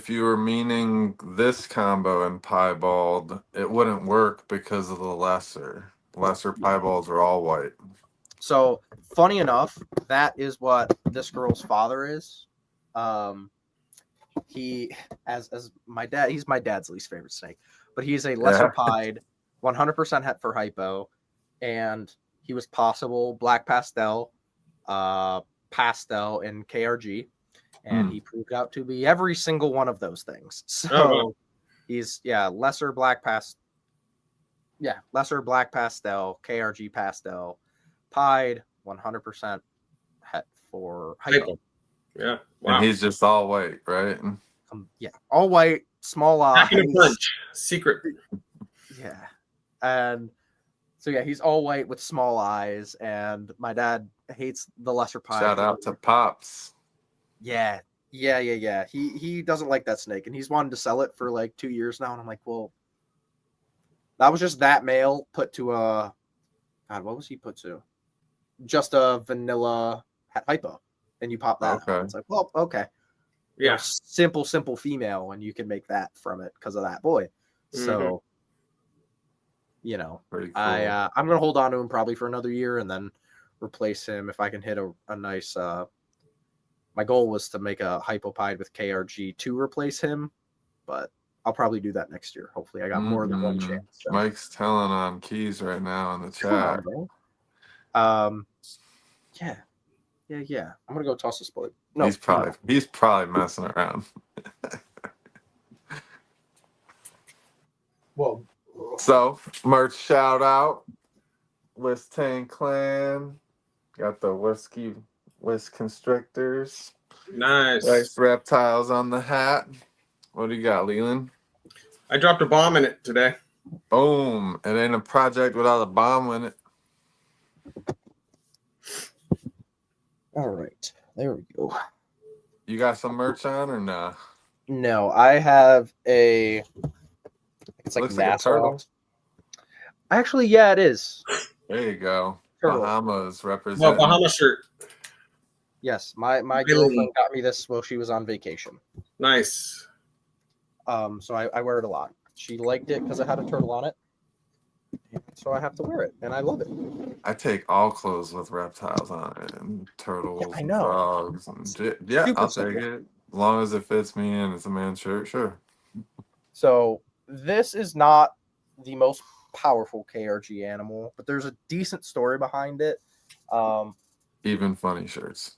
you were meaning this combo in piebald, it wouldn't work because of the lesser piebalds are all white. So funny enough, that is what this girl's father is. He as my dad, he's my dad's least favorite snake, but he's a lesser pied, 100% het for hypo, and he was possible black pastel, pastel, and KRG, and he proved out to be every single one of those things. So he's lesser black pastel, KRG pastel, pied, 100% het for hypo. Yeah. Wow. And he's just all white, right? All white, small eyes. Packing a punch. Secret. Yeah. And so he's all white with small eyes, and my dad hates the lesser pie. Shout out to Pops. Yeah. He doesn't like that snake, and he's wanted to sell it for like 2 years now. And I'm like, well, that was just that male put to a God, what was he put to? Just a vanilla hypo. And you pop that. Okay. It's like, well, okay. Yeah. Simple female, and you can make that from it because of that boy. So, Pretty cool. I'm gonna hold on to him probably for another year and then replace him if I can hit a nice. My goal was to make a hypopide with KRG to replace him, but I'll probably do that next year. Hopefully, I got more than one chance. So. Mike's telling on keys right now in the Come on, chat. bro. Yeah. I'm gonna go toss a split. No, He's probably messing around. Well, So merch shout out, Wistang Clan, got the Whisk Constrictors, Nice. reptiles on the hat. What do you got, Leland? I dropped a bomb in it today. Boom! It ain't a project without a bomb in it. all right, there we go. You got some merch on or nah? No, I have a. It's like Looks like a NASA. turtle. Actually, yeah, it is. There you go. Turtle. Bahamas Well, represent. Bahama shirt. Yes, my Really? girlfriend got me this while she was on vacation. Nice. So I wear it a lot. She liked it because it had a turtle on it, so I have to wear it, and I love it. I take all clothes with reptiles on it, and turtles, I and know. frogs, and yeah, Super I'll simple. take it as long as it fits me and it's a man's shirt. Sure. So this is not the most powerful KRG animal, but there's a decent story behind it. Even funny shirts.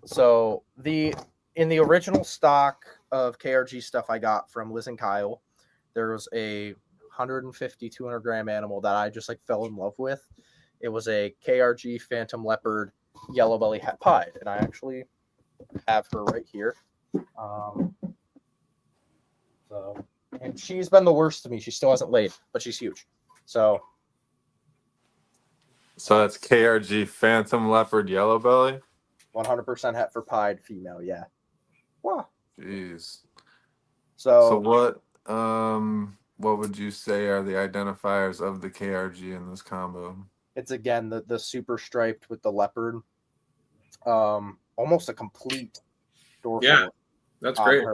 So in the original stock of KRG stuff I got from Liz and Kyle, there was a 150, 200 gram animal that I just like fell in love with. It was a KRG Phantom Leopard Yellow Belly Het Pied, and I actually have her right here. And she's been the worst to me. She still hasn't laid, but she's huge. So that's KRG Phantom Leopard Yellow Belly. 100% het for pied female, yeah. Wow. Jeez. So what would you say are the identifiers of the KRG in this combo? it's again the super striped with the leopard. Almost a complete dorsal. Yeah, that's great.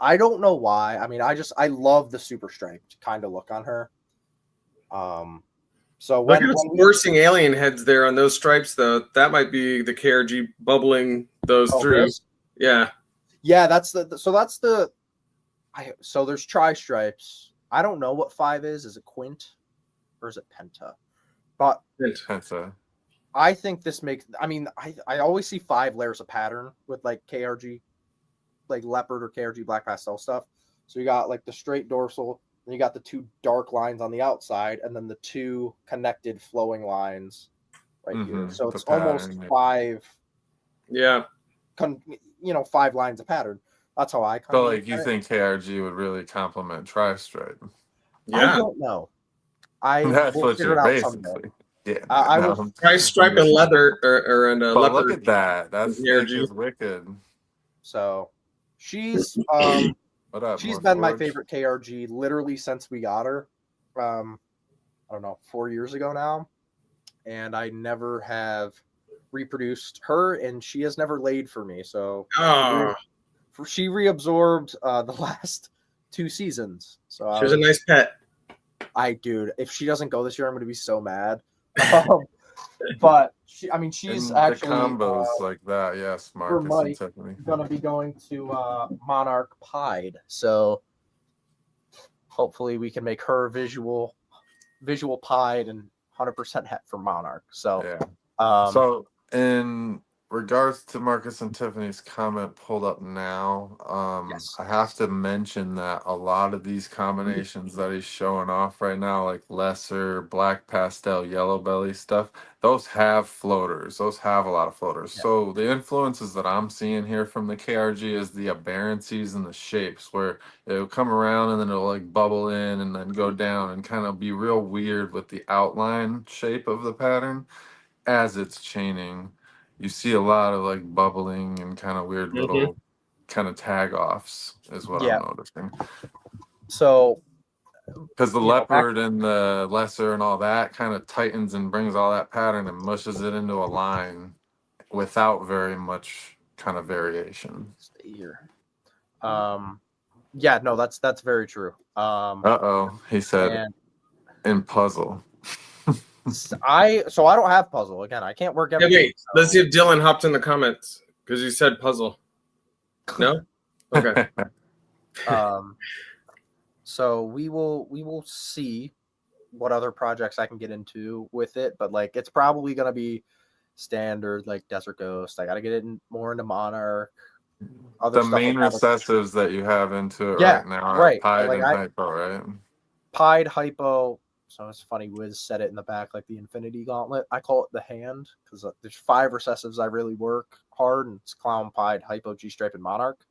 I don't know why. I mean, I love the super striped kind of look on her. So Look at forcing alien heads there on those stripes, though. That might be the KRG bubbling those through. This? Yeah. So there's tri-stripes. I don't know what 5 is. Is it quint or is it penta? But Penta. I think this makes, I always see 5 layers of pattern with like KRG, like leopard or KRG black pastel stuff. So you got like the straight dorsal, then you got the 2 dark lines on the outside, and then the 2 connected flowing lines right here. So it's almost 5. Yeah. 5 lines of pattern. That's how I. So like you think KRG would really complement tri-stripe? Yeah. I don't know. That's what you're basically. Yeah. I will try stripe and leather or and leopard. Look at that. That's is wicked. So she's what up, she's been my favorite KRG literally since we got her. I don't know, 4 years ago now, and I never have reproduced her, and she has never laid for me. So she reabsorbed the last 2 seasons. So she was a nice pet. Dude, if she doesn't go this year, I'm going to be so mad. But she's actually the combos like that. Yes, Marcus and Tiffany going to be going to Monarch Pied. So hopefully we can make her visual pied and 100% het for Monarch. So yeah. So in regards to Marcus and Tiffany's comment pulled up now, yes. I have to mention that a lot of these combinations that he's showing off right now, like lesser, black pastel, yellow belly stuff, those have floaters. Those have a lot of floaters. Yeah. So the influences that I'm seeing here from the KRG is the aberrancies and the shapes, where it'll come around and then it'll like bubble in and then go down and kind of be real weird with the outline shape of the pattern as it's chaining. You see a lot of like bubbling and kind of weird little kind of tag offs is what I'm noticing. So because the leopard and the lesser and all that kind of tightens and brings all that pattern and mushes it into a line without very much kind of variation. Stay here. Yeah, no, that's very true. He said in puzzle. I don't have puzzle. Again, I can't work everything. Wait, let's see if Dylan hopped in the comments because you said puzzle. No? Okay. So we will see what other projects I can get into with it, but like it's probably gonna be standard like Desert Ghost. I gotta get it more into Monarch. The main recessives that you have into it right now are Pied and Hypo, right? Pied, Hypo. So it's funny, Wiz said it in the back like the Infinity Gauntlet. I call it the hand because there's 5 recessives I really work hard, and it's Clown, Pied, Hypo, G-Stripe, and Monarch.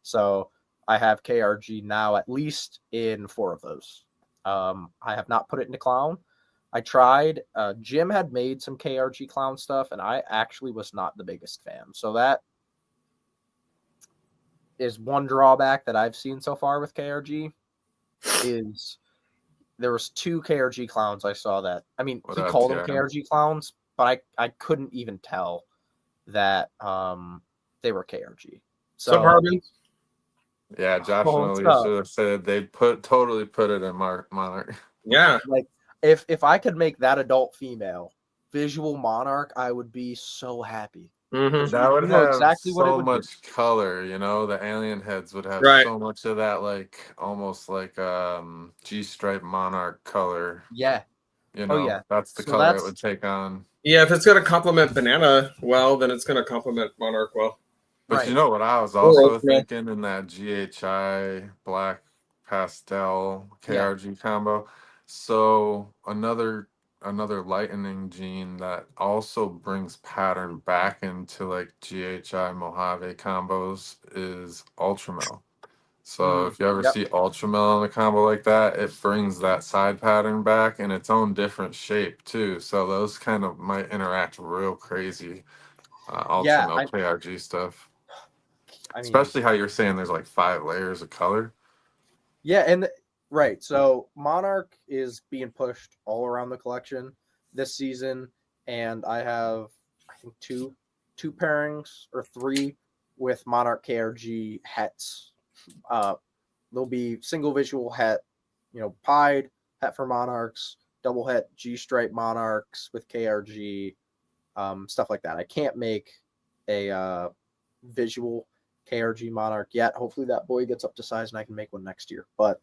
So I have KRG now at least in 4 of those. I have not put it into Clown. I tried. Jim had made some KRG Clown stuff, and I actually was not the biggest fan. So that is one drawback that I've seen so far with KRG is there was 2 KRG clowns I saw that. I mean, he called them KRG clowns, but I couldn't even tell that they were KRG. So yeah, Josh and Alicia should have said they totally put it in Monarch. Yeah. Like if I could make that adult female visual Monarch, I would be so happy. Mhm. That would You know have exactly what it so would do. much color, you know. The alien heads would have Right. so much of that, like almost like G-stripe monarch color. Yeah. You Oh know, yeah. that's the So color it that's would take on. Yeah, if it's going to complement banana well, then it's going to complement monarch well. But you right. know what I was Or also oatmeal. thinking in that GHI black pastel Yeah. KRG combo. So another lightning gene that also brings pattern back into like GHI Mojave combos is Ultramel. So if you ever Yep. see Ultramel in a combo like that, it brings that side pattern back in its own different shape too. So those kind of might interact real crazy. Yeah. Ultramel KRG stuff. I mean, Especially how you're saying there's like 5 layers of color. yeah, and right. So Monarch is being pushed all around the collection this season, and I have I think two pairings or three with Monarch KRG hets. There'll be single visual het, pied het for Monarchs, double het G stripe Monarchs with KRG, stuff like that. I can't make a visual KRG Monarch yet. Hopefully that boy gets up to size and I can make one next year. But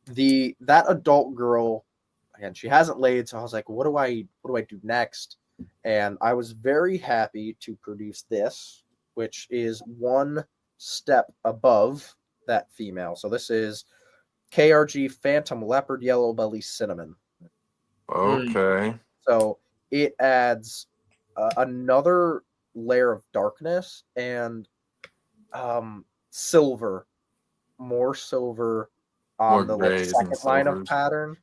that adult girl, again, she hasn't laid, so I was like, what do I do next? And I was very happy to produce this, which is one step above that female. So this is KRG Phantom Leopard Yellow Belly Cinnamon. Okay. So it adds another layer of darkness and silver, more silver on More the grays and second line of silvers. pattern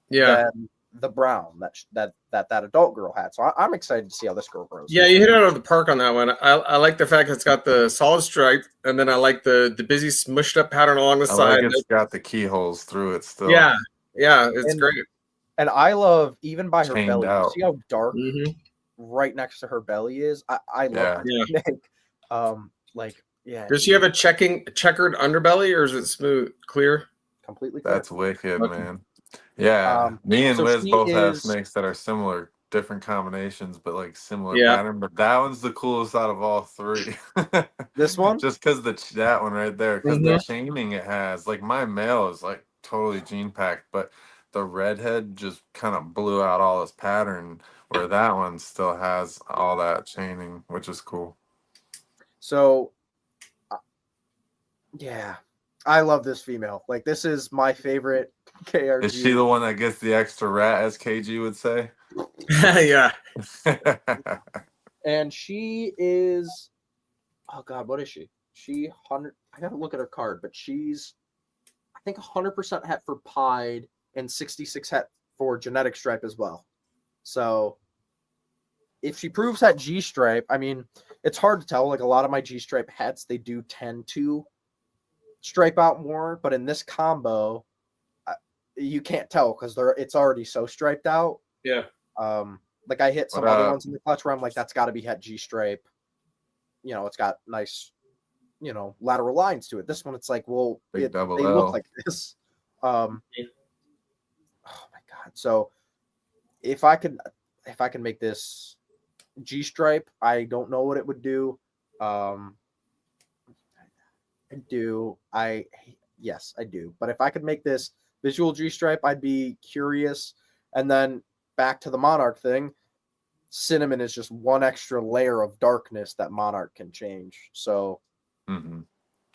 Yeah. than the brown that adult girl had. So I'm excited to see how this girl grows. Yeah, you hit it out of the park on that one. I like the fact it's got the solid stripe, and then I like the busy smushed up pattern along the I side. like it's got the keyholes through it still. Yeah, it's And- great. And I love, even by her Chained belly, you out. see how dark Mm-hmm. right next to her belly is. I love Yeah. that. Yeah, Does she have a checkered underbelly, or is it smooth, clear? completely clear. That's wicked, Okay. man. Yeah. Me and so Liz she both have is- snakes that are similar, different combinations, but like similar Yeah. pattern. But that one's the coolest out of all three. This one? Just because that one right there, because the chaining it has, like my male is like totally gene packed, but the redhead just kind of blew out all his pattern, where that one still has all that chaining, which is cool. So, yeah, I love this female. Like, this is my favorite KRG. Is she the one that gets the extra rat, as KG would say? Yeah. And she is, oh God, what is she? I gotta look at her card, but she's, I think 100% het for pied and 66 het for genetic stripe as well. So if she proves that G stripe, I mean, it's hard to tell. Like a lot of my G stripe hets, they do tend to stripe out more, but in this combo, you can't tell because it's already so striped out. Yeah. Like I hit some other ones in the clutch where I'm like, that's got to be het G stripe. It's got nice, lateral lines to it. This one, it's like, well, Big they double look L. like this. Oh my God. So if I can make this G stripe, I don't know what it would do. Yes, I do. But if I could make this visual G stripe, I'd be curious. And then back to the Monarch thing, cinnamon is just one extra layer of darkness that Monarch can change. So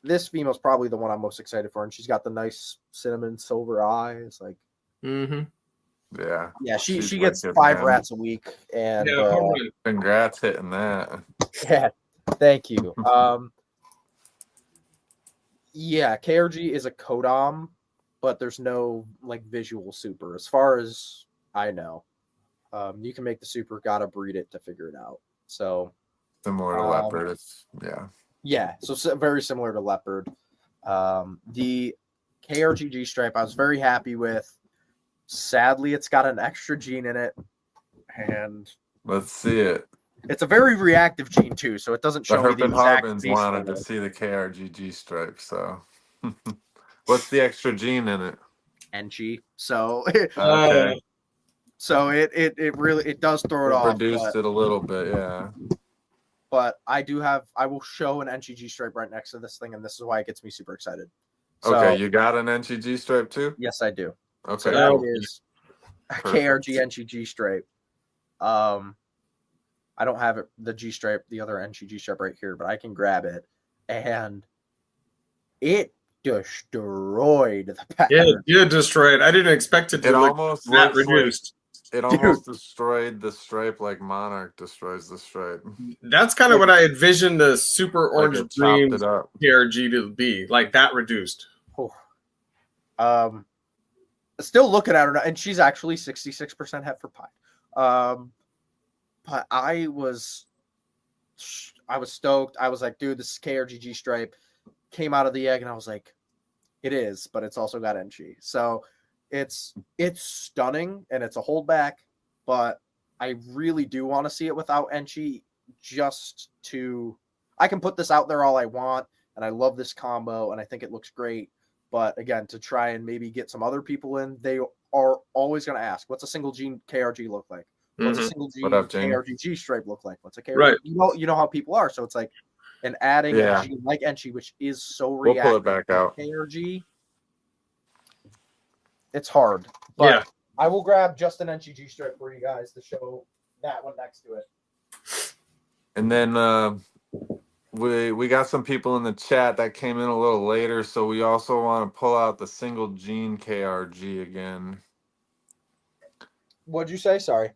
this female's probably the one I'm most excited for, and she's got the nice cinnamon silver eyes. Like, Yeah, she gets 5 rats a week, and congrats hitting that. yeah, thank you. Yeah, KRG is a codom, but there's no like visual super as far as I know. You can make the super, gotta breed it to figure it out. So Similar to leopard, it's so very similar to leopard. The KRG G stripe I was very happy with. Sadly, it's got an extra gene in it, and let's see it. it's a very reactive gene too, so it doesn't show me the Herb and exact Harbins base wanted to level. see the KRGG stripe, so what's the extra gene in it? NG. So Okay. So it really does throw it off. Reduced it a little bit, yeah. but I will show an NCG stripe right next to this thing, and this is why it gets me super excited. So, Okay, you got an NCG stripe too? yes, I do. Okay, So that cool. is a Perfect. KRG NCG stripe. I don't have it, the G stripe, the other NCG stripe right here, but I can grab it, and it destroyed the pattern. Yeah, it did destroy it. I didn't expect it to It look almost that looks reduced. like it almost destroyed the stripe like Monarch destroys the stripe. That's kind of what I envisioned the super Like orange it chopped dream it up. KRG to be, like that reduced. Oh. Still looking at her, and she's actually 66% het for pie. But I was stoked. I was like, dude, this is KRGG stripe. Came out of the egg, and I was like, it is, but it's also got NG. So it's stunning, and it's a holdback, but I really do want to see it without NG, I can put this out there all I want, and I love this combo, and I think it looks great. But again, to try and maybe get some other people in, they are always going to ask, what's a single gene KRG look like? What's a single gene KRGG stripe look like? What's a KRG? Right. You know how people are. So it's like, and adding a gene like Enchi, which is so reactive. We'll pull it back out. KRG, it's hard. But I will grab just an NCG stripe for you guys to show that one next to it. And then we got some people in the chat that came in a little later, so we also want to pull out the single gene KRG again. What'd you say? Sorry.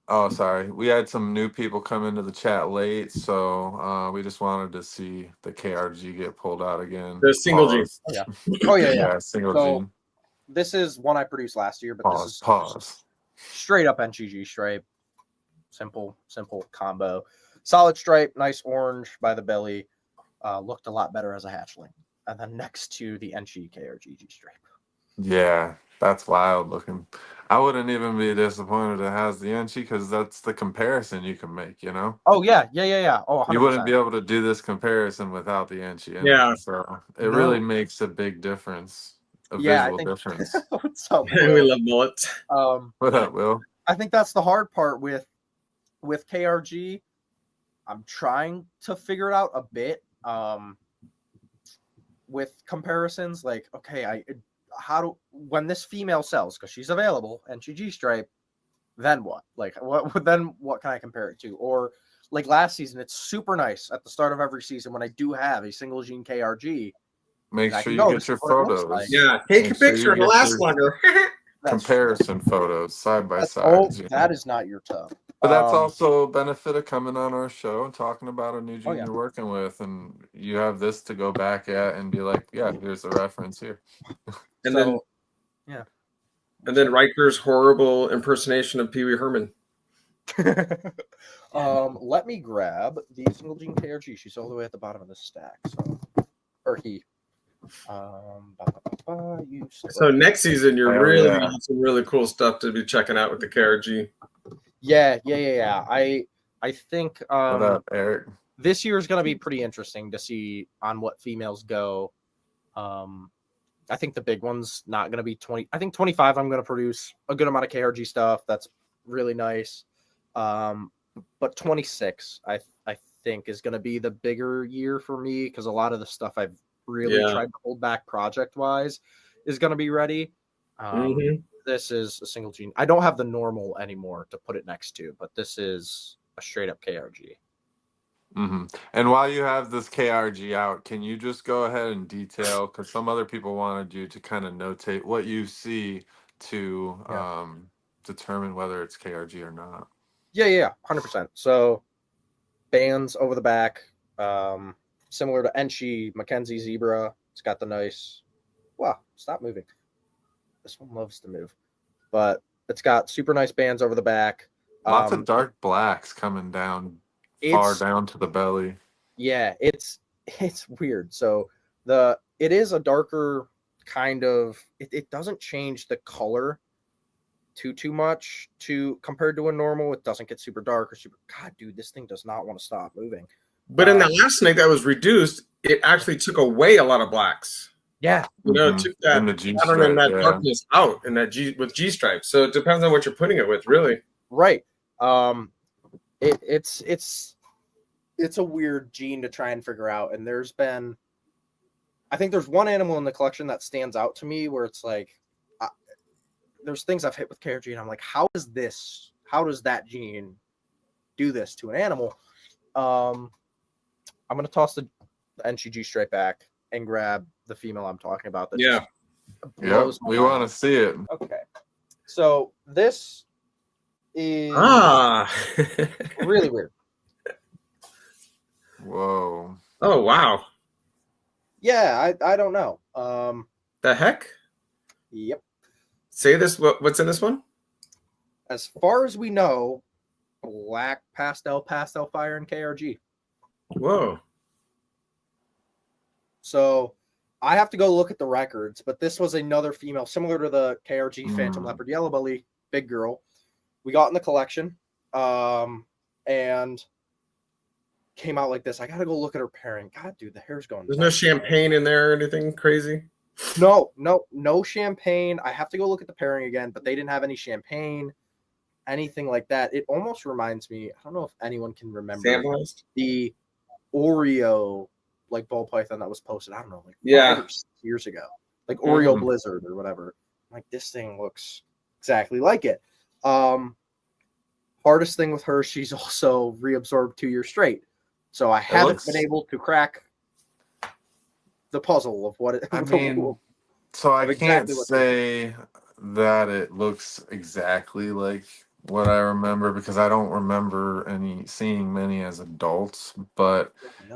Oh, sorry. We had some new people come into the chat late, so we just wanted to see the KRG get pulled out again. The single gene. Oh yeah. Yeah, single gene. This is one I produced last year, but this is straight up NCG stripe. Simple combo. Solid stripe, nice orange by the belly. Looked a lot better as a hatchling. And then next to the NC KRGG stripe. Yeah, that's wild looking. I wouldn't even be disappointed it has the NC because that's the comparison you can make, you know? Oh, yeah. Oh, 100%. You wouldn't be able to do this comparison without the NC. Yeah. So it really makes a big difference. Visual difference. What's up, We love bullets. What up, Will? I think that's the hard part with KRG. I'm trying to figure it out a bit with comparisons. Like, okay, when this female sells, because she's available, NCG stripe, then what? Like, what can I compare it to? Or like last season, it's super nice at the start of every season when I do have a single gene KRG. Make sure you get your photos. Like. Yeah, take a picture and last longer. Comparison photos side by side. Oh, that is not your tub. But that's also a benefit of coming on our show and talking about a new gene you're working with, and you have this to go back at and be like, yeah, here's the reference here. And then Riker's horrible impersonation of Pee Wee Herman. Let me grab the single gene KRG. She's all the way at the bottom of the stack. Or he. So next season, you're really gonna have some really cool stuff to be checking out with the KRG. Yeah. I think What up, Eric? This year is going to be pretty interesting to see on what females go. I think the big one's not going to be 20. I think 25. I'm going to produce a good amount of KRG stuff. That's really nice. But 26, I think, is going to be the bigger year for me because a lot of the stuff I've really tried to hold back project-wise is going to be ready. This is a single gene. I don't have the normal anymore to put it next to, but this is a straight-up KRG. And while you have this KRG out, can you just go ahead and detail, because some other people wanted you to kind of notate what you see to determine whether it's KRG or not. Yeah, 100%. So bands over the back, similar to Enchi, Mackenzie Zebra. It's got the nice, wow, stop moving. This one loves to move, but it's got super nice bands over the back. Lots of dark blacks coming down far down to the belly. Yeah, it's weird. So it is a darker kind of. It doesn't change the color too much compared to a normal. It doesn't get super dark or super. God, dude, this thing does not want to stop moving. But in that last snake that was reduced, it actually took away a lot of blacks. Yeah, it took that pattern and that darkness out in that G stripe. So it depends on what you're putting it with, really. Right. It's it's a weird gene to try and figure out. And I think there's one animal in the collection that stands out to me where it's like, there's things I've hit with KRG and I'm like, how does that gene do this to an animal? I'm going to toss the NCG straight back and grab the female I'm talking about. That Yeah. blows my we mind. want to see it. Okay. So this is really weird. Whoa. Oh, wow. Yeah, I don't know. The heck? Yep. Say this. What's in this one? As far as we know, black pastel fire and KRG. Whoa. So I have to go look at the records, but this was another female similar to the KRG Phantom Leopard Yellow Belly, big girl. We got in the collection, and came out like this. I got to go look at her pairing. God, dude, the hair's going. There's no champagne in there or anything crazy? No champagne. I have to go look at the pairing again, but they didn't have any champagne, anything like that. It almost reminds me, I don't know if anyone can remember Samplist? the Oreo like ball python that was posted, I don't know, like 5 or 6 years ago. Like Oreo Blizzard or whatever. Like, this thing looks exactly like it. Hardest thing with her, she's also reabsorbed 2 years straight. So I haven't been able to crack the puzzle of what it. I mean, so I can't say that it looks exactly like what I remember because I don't remember seeing many as adults, but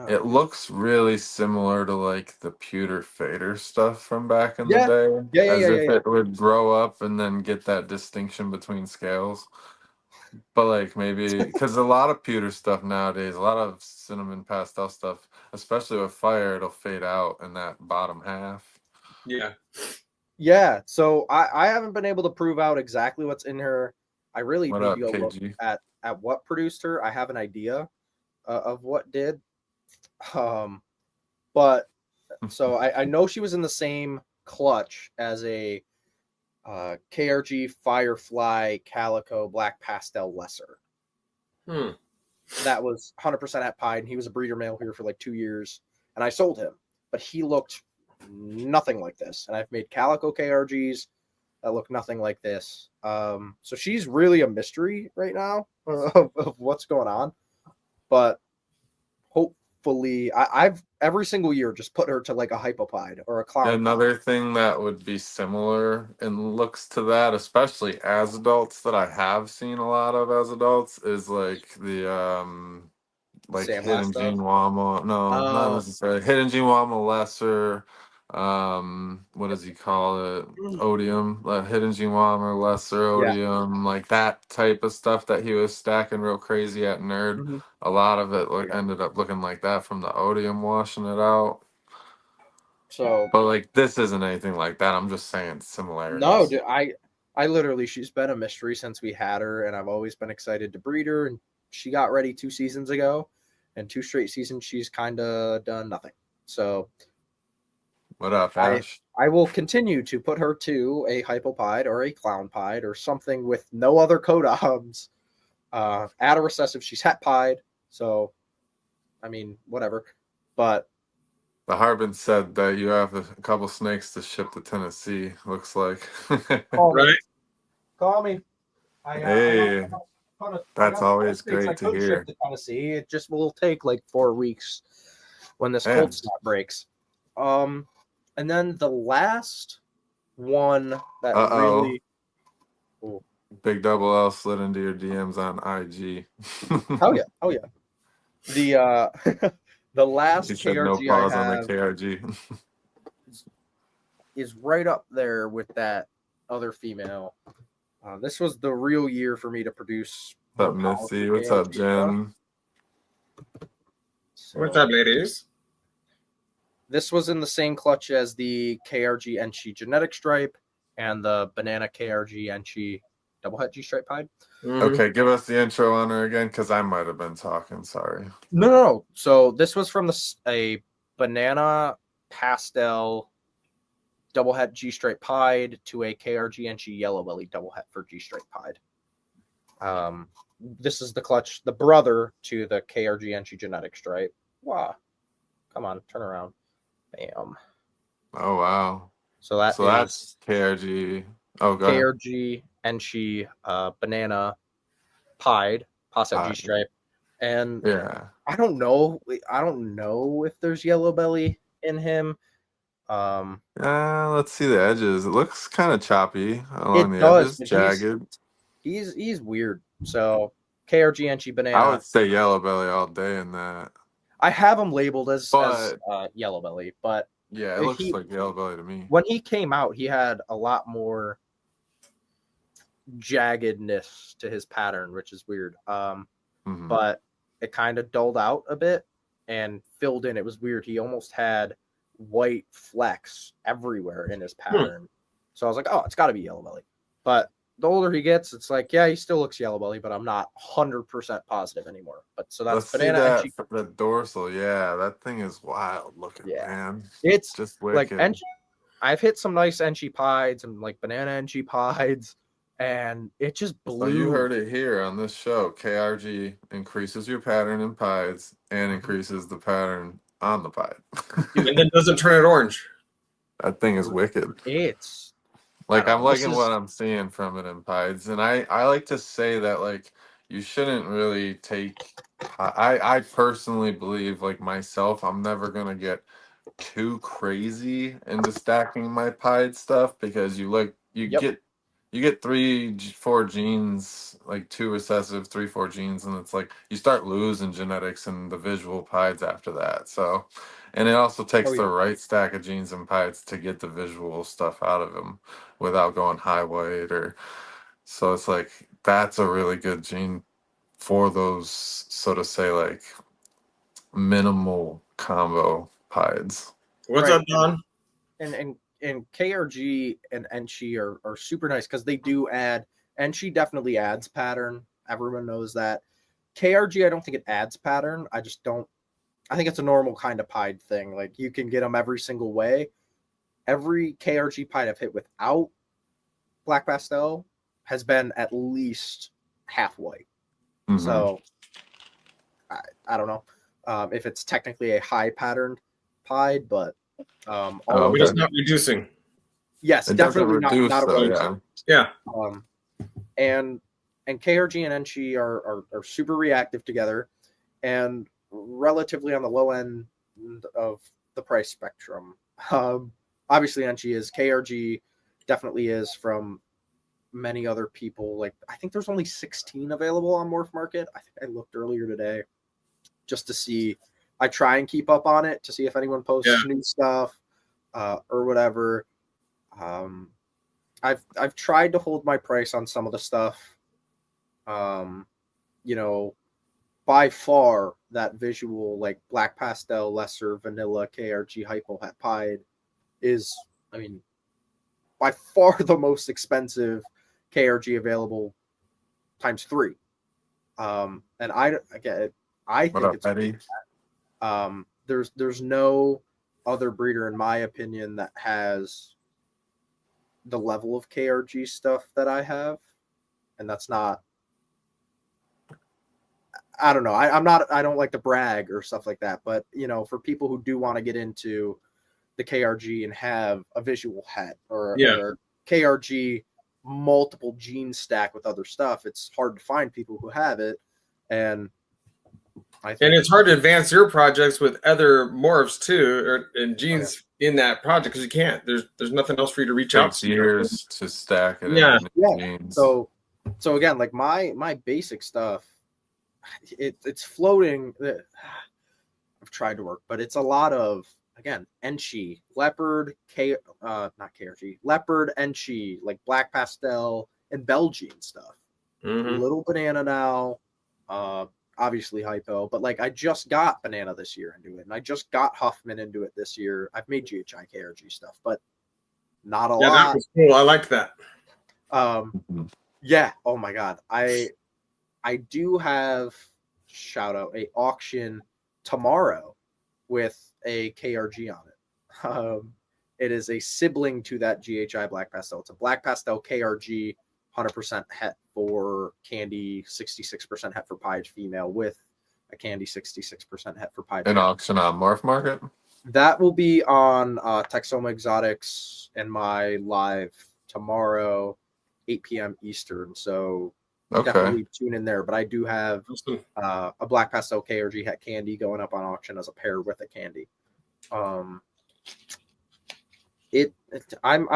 it looks really similar to like the pewter fader stuff from back in the day. As if it would grow up and then get that distinction between scales. But like maybe because a lot of pewter stuff nowadays, a lot of cinnamon pastel stuff, especially with fire, it'll fade out in that bottom half. Yeah. So I haven't been able to prove out exactly what's in her. I really need to go look at what produced her. I have an idea of what did. But so I know she was in the same clutch as a KRG Firefly Calico Black Pastel Lesser. That was 100% at Pied, and he was a breeder male here for like 2 years, and I sold him, but he looked nothing like this. And I've made Calico KRGs that look nothing like this. So she's really a mystery right now of what's going on, but hopefully I've every single year just put her to like a hypopide or a clown. Another thing that would be similar in looks to that, especially as adults, that I have seen a lot of as adults, is like the like Sam Hidden Gene Wama. No, not necessarily. Hidden Gene Wama Lesser. What does he call it? Odium. Hidden Gene Wama Lesser Odium. Like that type of stuff that he was stacking real crazy at Nerd. A lot of it ended up looking like that from the Odium washing it out. So, but like this isn't anything like that. I'm just saying similarities. No, dude, I literally, she's been a mystery since we had her, and I've always been excited to breed her. And she got ready 2 seasons ago, and 2 straight seasons she's kind of done nothing. So, what up, Ash? I will continue to put her to a hypopide or a clown pied or something with no other codons. At a recessive, she's het pied. So, I mean, whatever. But the Harbin said that you have a couple snakes to ship to Tennessee, looks like. Right? Call me. Hey, that's always great to hear. To Tennessee. It just will take like 4 weeks when this cold snap breaks. And then the last one that really... Oh. Big Double L slid into your DMs on IG. Oh yeah. The last KRG no pause on the KRG is right up there with that other female. This was the real year for me to produce. What's up, Missy? What's up, Jen? What's up, ladies? This was in the same clutch as the KRG Enchi genetic stripe and the banana KRG Enchi double het G stripe pied. Okay, give us the intro on her again, because I might have been talking. Sorry. No. So this was from a banana pastel double het G stripe pied to a KRG Enchi yellow belly double het for G stripe pied. This is the brother to the KRG Enchi genetic stripe. Wow. Come on, turn around. Bam. Oh wow. So that's KRG. Oh, go ahead. KRG Enchi banana pied Passat G stripe. And Yeah. I don't know if there's yellow belly in him. Let's see the edges. It looks kind of choppy along It the does, edges, but jagged. he's weird. So KRG Enchi banana. I would say yellow belly all day in that. I have him labeled as yellow belly, but yeah, it looks like yellow belly to me. When he came out, he had a lot more jaggedness to his pattern, which is weird. But it kind of dulled out a bit and filled in. It was weird. He almost had white flecks everywhere in his pattern. So I was like, oh, it's got to be yellow belly. But the older he gets, it's like, yeah, he still looks yellow belly, but I'm not 100% positive anymore. But so that's banana. The dorsal, yeah, that thing is wild looking, man. It's just wicked. Like Enchi. I've hit some nice Enchi pieds and like banana Enchi pieds, and it just blew. So you heard it here on this show. KRG increases your pattern in pieds and increases the pattern on the pied. And then doesn't turn it orange. That thing is wicked. It's like I'm liking what I'm seeing from it in pieds, and I like to say that like you shouldn't really take. I personally believe, like myself, I'm never gonna get too crazy into stacking my pied stuff because you get 3-4 genes, like 2 recessive, 3-4 genes, and it's like you start losing genetics and the visual pieds after that. So, and it also takes the right stack of genes and pieds to get the visual stuff out of them without going high weight or. So it's like that's a really good gene for those, so to say, like minimal combo pieds. What's up, Don? And KRG and Enchi are super nice because they do add. Enchi definitely adds pattern. Everyone knows that. KRG, I don't think it adds pattern. I just don't. I think it's a normal kind of pied thing. Like you can get them every single way. Every KRG pied I've hit without black pastel has been at least half white. So I don't know if it's technically a high patterned pied, but but it's not reducing. Yes, it definitely reduce, not though, reducing. Yeah. And KRG and Enchi are super reactive together and relatively on the low end of the price spectrum. Obviously Enchi is. KRG definitely is from many other people. Like I think there's only 16 available on Morph Market. I think I looked earlier today just to see. I try and keep up on it to see if anyone posts new stuff or whatever. I've tried to hold my price on some of the stuff. You know, by far that visual like black pastel, lesser vanilla KRG hypo hat pied is, I mean, by far the most expensive KRG available times 3. And I think it's Eddie? There's no other breeder in my opinion that has the level of KRG stuff that I have, and that's not. I don't know. I don't like to brag or stuff like that, but you know, for people who do want to get into the KRG and have a visual hat or KRG multiple gene stack with other stuff, it's hard to find people who have it, and it's hard to advance your projects with other morphs too, and genes in that project because you can't. There's nothing else for you to reach out to. Years to stack it. Genes. So again, like my basic stuff, it's floating. I've tried to work, but it's a lot of again Enchi, leopard, not KRG, leopard, Enchi, like black pastel and Belgian stuff. Little banana now. Obviously hypo, but like I just got banana this year into it, and I just got Huffman into it this year. I've made GHI KRG stuff, but not a lot. That was cool. I like that. Yeah. Oh my god. I do have shout out a auction tomorrow with a KRG on it. It is a sibling to that GHI black pastel. It's a black pastel KRG 100% het for candy, 66% het for pied female with a candy 66% het for pied An male. auction on Morph Market? That will be on Texoma Exotics and my live tomorrow, 8 p.m. Eastern. So Okay. definitely tune in there. But I do have Awesome. a Black Pastel KRG het candy going up on auction as a pair with a candy. I'm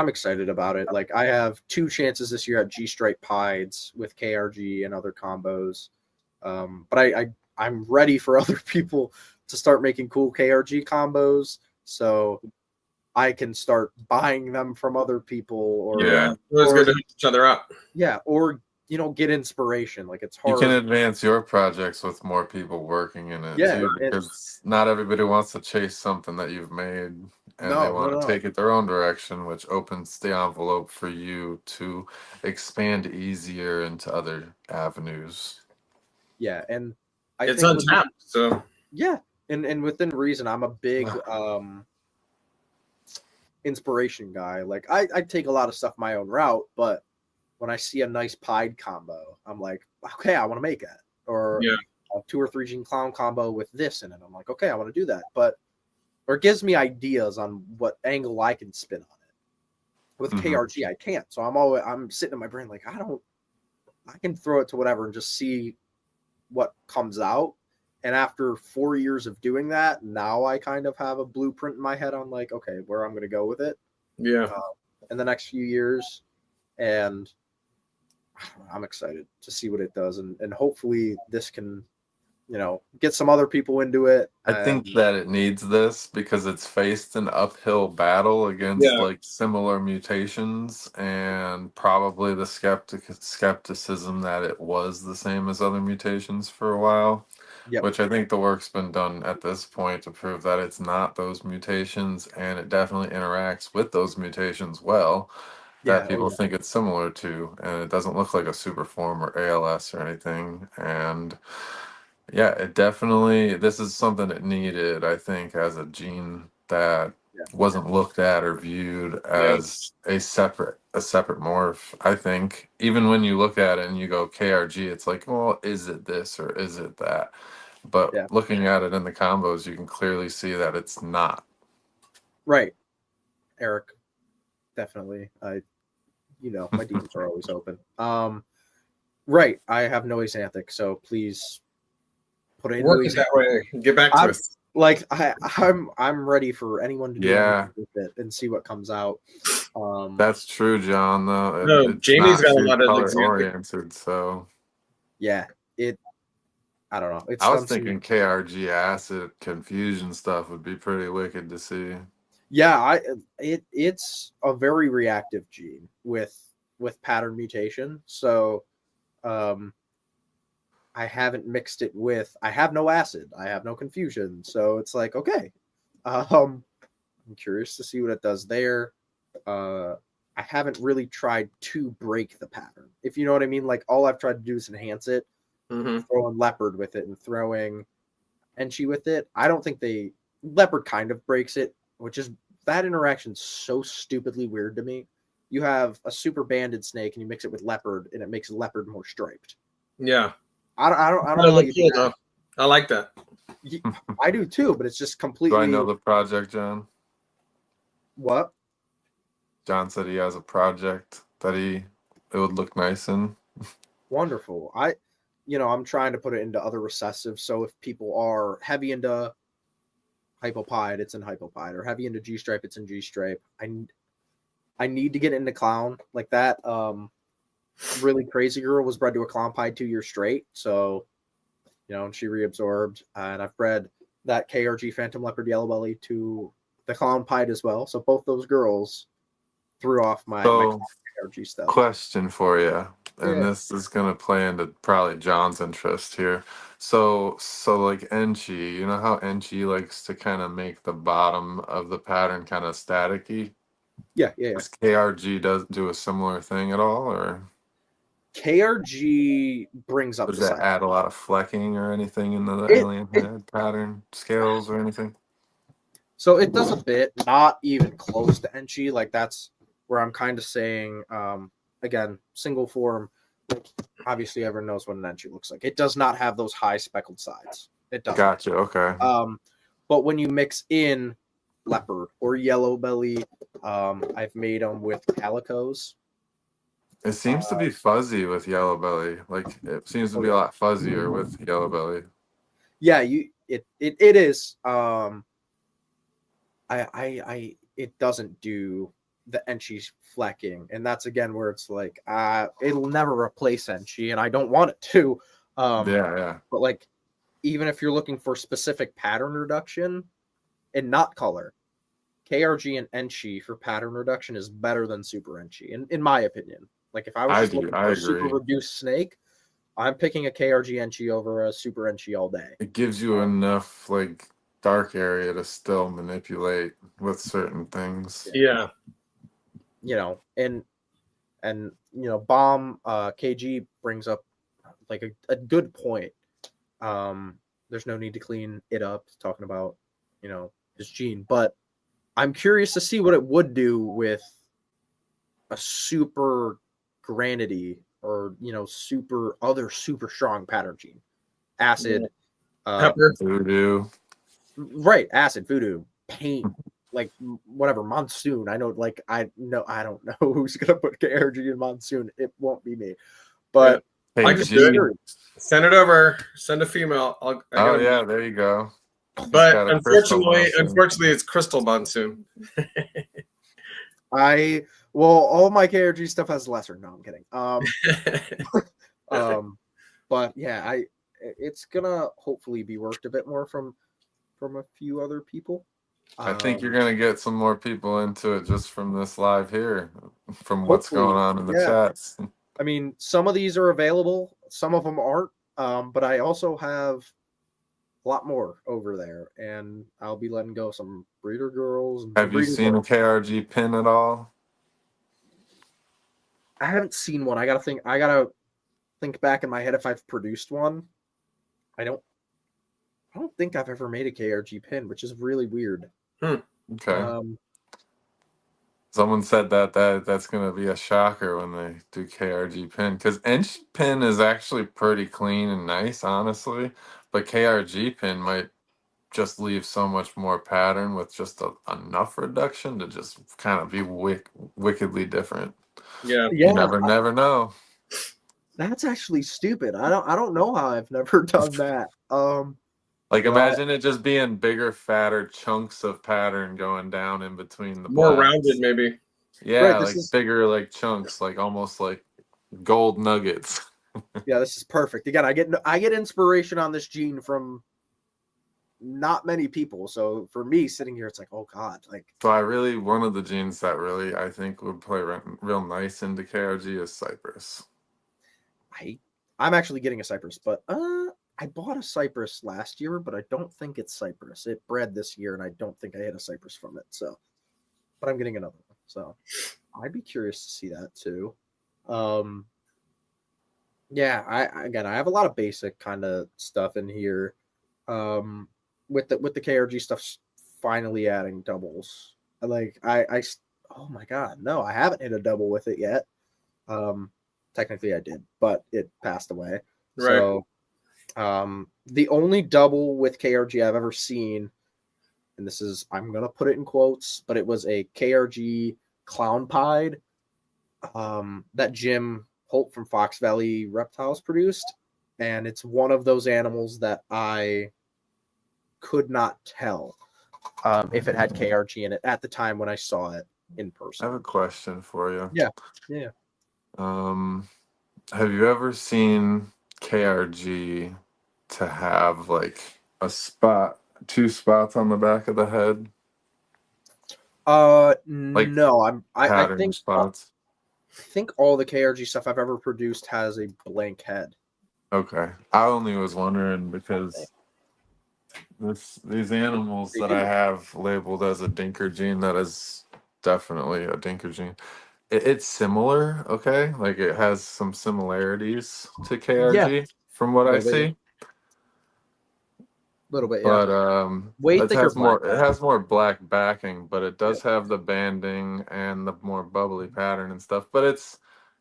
excited about it. Like, I have 2 chances this year at G Stripe Pieds with KRG and other combos. But I'm ready for other people to start making cool KRG combos, so I can start buying them from other people. Or It was good to hook each other up. Yeah, or get inspiration. Like, it's You hard. can advance your projects with more people working in it too, because not everybody wants to chase something that you've made, and they want to take it their own direction, which opens the envelope for you to expand easier into other avenues. Yeah, and I it's think untapped. So yeah, and within reason, I'm a big inspiration guy. Like, I take a lot of stuff my own route, but when I see a nice pied combo, I'm like, okay, I want to make that. Or a 2 or 3 gene clown combo with this in it. I'm like, okay, I want to do that. Or it gives me ideas on what angle I can spin on it. With KRG, I can't. So I'm sitting in my brain like, I can throw it to whatever and just see what comes out. And after 4 years of doing that, now I kind of have a blueprint in my head on, like, okay, where I'm going to go with it. Yeah. In the next few years. And I'm excited to see what it does. And hopefully this can, get some other people into it. I think that it needs this because it's faced an uphill battle against like similar mutations, and probably the skepticism that it was the same as other mutations for a while. Which I think the work's been done at this point to prove that it's not those mutations, and it definitely interacts with those mutations well. That people think it's similar to, and it doesn't look like a super form or ALS or anything. And yeah, it definitely, this is something it needed, I think, as a gene that wasn't looked at or viewed as a separate morph. I think even when you look at it and you go KRG, it's like, well, is it this or is it that? But looking at it in the combos, you can clearly see that it's not. Right. Eric, definitely. My DMs are always open. Right. I have no Xanthic, so please put it work it that way. Get back to us. Like, I'm ready for anyone to do anything with it and see what comes out. That's true, John. Though no, Jamie's got a lot of color oriented, so I don't know. I was thinking KRG acid confusion stuff would be pretty wicked to see. Yeah, it's a very reactive gene with pattern mutation. So I haven't mixed it with, I have no acid, I have no confusion. So it's like, okay. I'm curious to see what it does there. I haven't really tried to break the pattern, if you know what I mean. Like, all I've tried to do is enhance it, throwing Leopard with it and throwing Enchi with it. I don't think Leopard kind of breaks it, which is, that interaction's so stupidly weird to me. You have a super banded snake and you mix it with Leopard and it makes Leopard more striped. Yeah. I don't know how you do that. I like that. I do too, but it's just completely. Do I know the project, John? What? John said he has a project that it would look nice in. Wonderful. I'm trying to put it into other recessives. So if people are heavy into Hypopide, it's in Hypopide, or heavy into G Stripe, it's in G Stripe. I need to get into Clown like that. Really Crazy Girl was bred to a Clown Pied 2 years straight. So, and she reabsorbed. And I've bred that KRG Phantom Leopard Yellow Belly to the Clown Pied as well. So both those girls threw off my KRG stuff. Question for you, and this is going to play into probably John's interest here. So like Enchi, you know how Enchi likes to kind of make the bottom of the pattern kind of staticky? Yeah. Does KRG does do a similar thing at all, or? KRG brings up. Does that add a lot of flecking or anything into the alien head pattern scales or anything? So it does a bit, not even close to Enchi. Like, that's where I'm kind of saying, again, single form. Obviously, everyone knows what an Enchi looks like. It does not have those high speckled sides. It doesn't. Gotcha. Okay. But when you mix in leopard or yellow belly, I've made them with calicos. It seems to be fuzzy with yellow belly. Like it seems to be a lot fuzzier with yellow belly. Yeah, it is. It doesn't do the Enchi flecking, and that's again where it's like it'll never replace Enchi, and I don't want it to. Yeah. But like, even if you're looking for specific pattern reduction and not color, KRG and Enchi for pattern reduction is better than Super Enchi, in my opinion. Like if I was looking for a super reduced snake, I'm picking a KRG Enchi over a Super Enchi all day. It gives you enough like dark area to still manipulate with certain things. Yeah. You know, and Bomb KG brings up like a good point. There's no need to clean it up, talking about, his gene, but I'm curious to see what it would do with a super granity or super strong pattern gene. Acid, Pepper. Voodoo. Right, acid, voodoo, paint, like whatever, monsoon. I don't know who's gonna put KRG in monsoon. It won't be me. But Hey, I just do it. Send it over. Send a female. There you go. But unfortunately, it's crystal monsoon. All my KRG stuff has lesser. No, I'm kidding. But yeah, it's gonna hopefully be worked a bit more from a few other people. I think you're gonna get some more people into it just from this live here, from what's going on in the chats. I mean, some of these are available, some of them aren't. But I also have a lot more over there, and I'll be letting go some breeder girls. Have you seen a KRG pin at all? I haven't seen one. I gotta think back in my head if I've produced one. I don't think I've ever made a KRG pin, which is really weird. Okay. Someone said that's gonna be a shocker when they do KRG pin, because Enchi pin is actually pretty clean and nice, honestly. But KRG pin might just leave so much more pattern with just enough reduction to just kind of be wickedly different. Yeah. You never know. That's actually stupid. I don't know how I've never done that. Like imagine it just being bigger, fatter chunks of pattern going down in between the more blacks. rounded, maybe. Yeah, right, bigger like chunks, like almost like gold nuggets. Yeah, this is perfect. Again, I get inspiration on this gene from not many people. So for me sitting here, it's like, oh God, like. So one of the genes that really I think would play real nice into KRG is Cypress. I'm actually getting a Cypress, but I bought a Cypress last year, but I don't think it's Cypress. It bred this year, and I don't think I hit a Cypress from it. So, but I'm getting another one. So I'd be curious to see that too. Yeah, I have a lot of basic kind of stuff in here. With the KRG stuff finally adding doubles. Like oh my God, no, I haven't hit a double with it yet. Technically I did, but it passed away. Right. So the only double with KRG I've ever seen, and this is, I'm gonna put it in quotes, but it was a KRG clown pied that Jim Holt from Fox Valley Reptiles produced, and it's one of those animals that I could not tell if it had KRG in it at the time when I saw it in person. I have a question for you. Yeah. Have you ever seen KRG to have like two spots on the back of the head? Like no, I think spots. I think all the KRG stuff I've ever produced has a blank head. Okay. I only was wondering because these animals that I have labeled as a dinker gene, that is definitely a dinker gene. It's similar, okay? Like it has some similarities to KRG from what I see. A little bit, yeah. But it has more black backing, but it does have the banding and the more bubbly pattern and stuff. But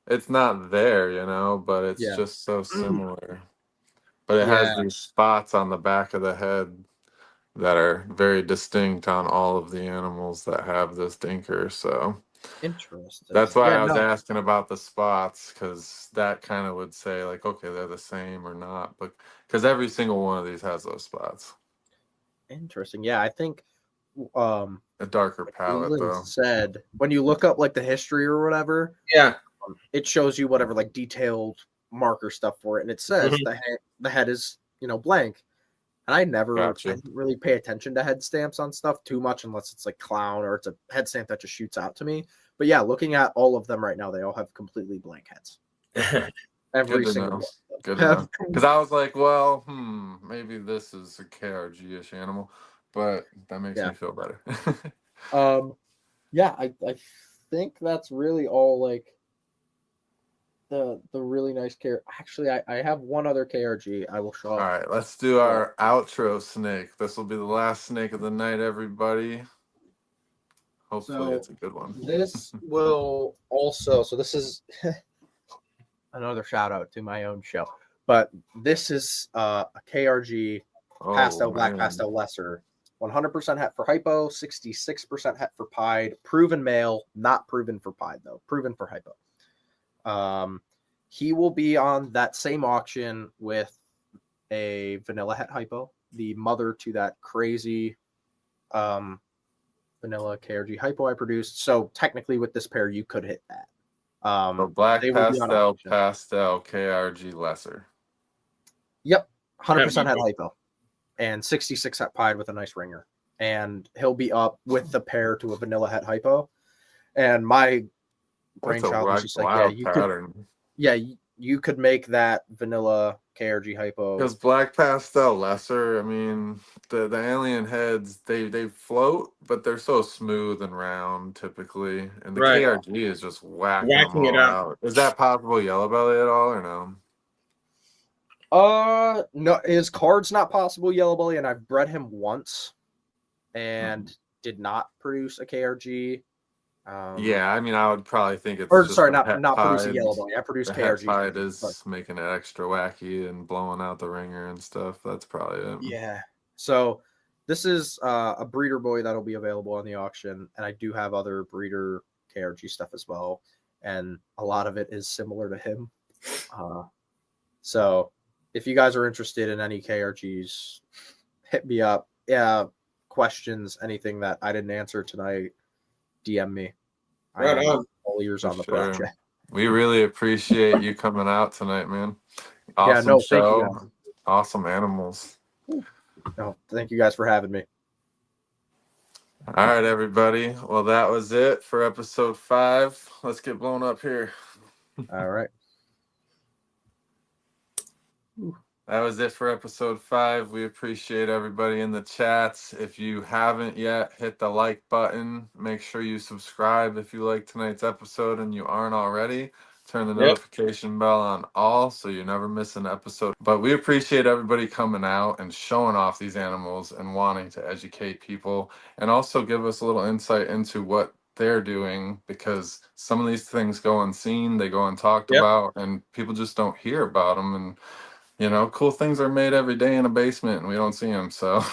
it's not there, you know, but it's Yeah. just so similar. But it has these spots on the back of the head that are very distinct on all of the animals that have this dinker. So Interesting. that's why Yeah, I was no. asking about the spots, because that kind of would say like, okay, they're the same or not, but because every single one of these has those spots. Interesting. Yeah, I think A darker like palette Leland though. said, when you look up like the history or whatever, Yeah. it shows you whatever like detailed marker stuff for it, and it says Mhm. the head is blank. And I Gotcha. didn't really pay attention to head stamps on stuff too much unless it's like clown or it's a head stamp that just shoots out to me. But yeah, looking at all of them right now, they all have completely blank heads. Every Good to single know. one of Good them to know. have. Because I was like, well, maybe this is a KRG-ish animal, but that makes Yeah. me feel better. Yeah, I think that's really all like the really nice care. Actually, I have one other KRG I will show All up. right, let's do our outro snake. This will be the last snake of the night, everybody. Hopefully So it's a good one. this will also, so this is another shout out to my own show, but this is a KRG pastel, black man. pastel lesser, 100% het for hypo, 66% het for pied, proven male, not proven for pied though, proven for hypo. He will be on that same auction with a vanilla het hypo, the mother to that crazy vanilla KRG hypo I produced. So technically with this pair, you could hit that. So black they will be on pastel KRG lesser. Yep, 100% het hypo, and 66 het pied with a nice ringer. And he'll be up with the pair to a vanilla het hypo. And my brainchild was just like, you could make that vanilla KRG hypo. Because black pastel lesser, I mean, the alien heads, they float, but they're so smooth and round typically, and the KRG is just whacking them all out. Is that possible yellow belly at all or no? No, his card's not possible yellow belly, and I've bred him once and did not produce a KRG. Yeah, I mean, I would probably think it's or just sorry, the not producing yellow belly. I produced the KRG. het pied is making it extra wacky and blowing out the ringer and stuff. That's probably it. Yeah. So this is a breeder boy that'll be available on the auction, and I do have other breeder KRG stuff as well, and a lot of it is similar to him. So if you guys are interested in any KRGs, hit me up. Yeah, questions, anything that I didn't answer tonight, DM me. Right on. All ears on the project. We really appreciate you coming out tonight, man. Awesome show. Thank you guys. Awesome animals. No, thank you guys for having me. All right, everybody. Well, that was it for episode 5. Let's get blown up here. All right. That was it for episode 5. We appreciate everybody in the chats. If you haven't yet, hit the like button. Make sure you subscribe if you like tonight's episode and you aren't already. Turn the notification bell on all so you never miss an episode. But we appreciate everybody coming out and showing off these animals and wanting to educate people and also give us a little insight into what they're doing, because some of these things go unseen, they go untalked about, and people just don't hear about them. And you know, cool things are made every day in a basement and we don't see them. So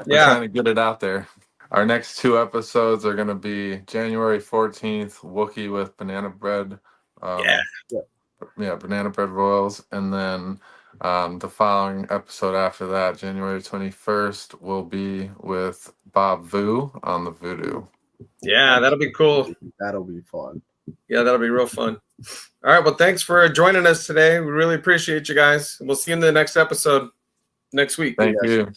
we're trying to get it out there. Our next 2 episodes are going to be January 14th, Wookiee with banana bread. Banana bread royals. And then the following episode after that, January 21st, will be with Bob Vu on the Voodoo. Yeah, that'll be cool. That'll be fun. Yeah, that'll be real fun. All right, well, thanks for joining us today. We really appreciate you guys. We'll see you in the next episode next week. Thank you.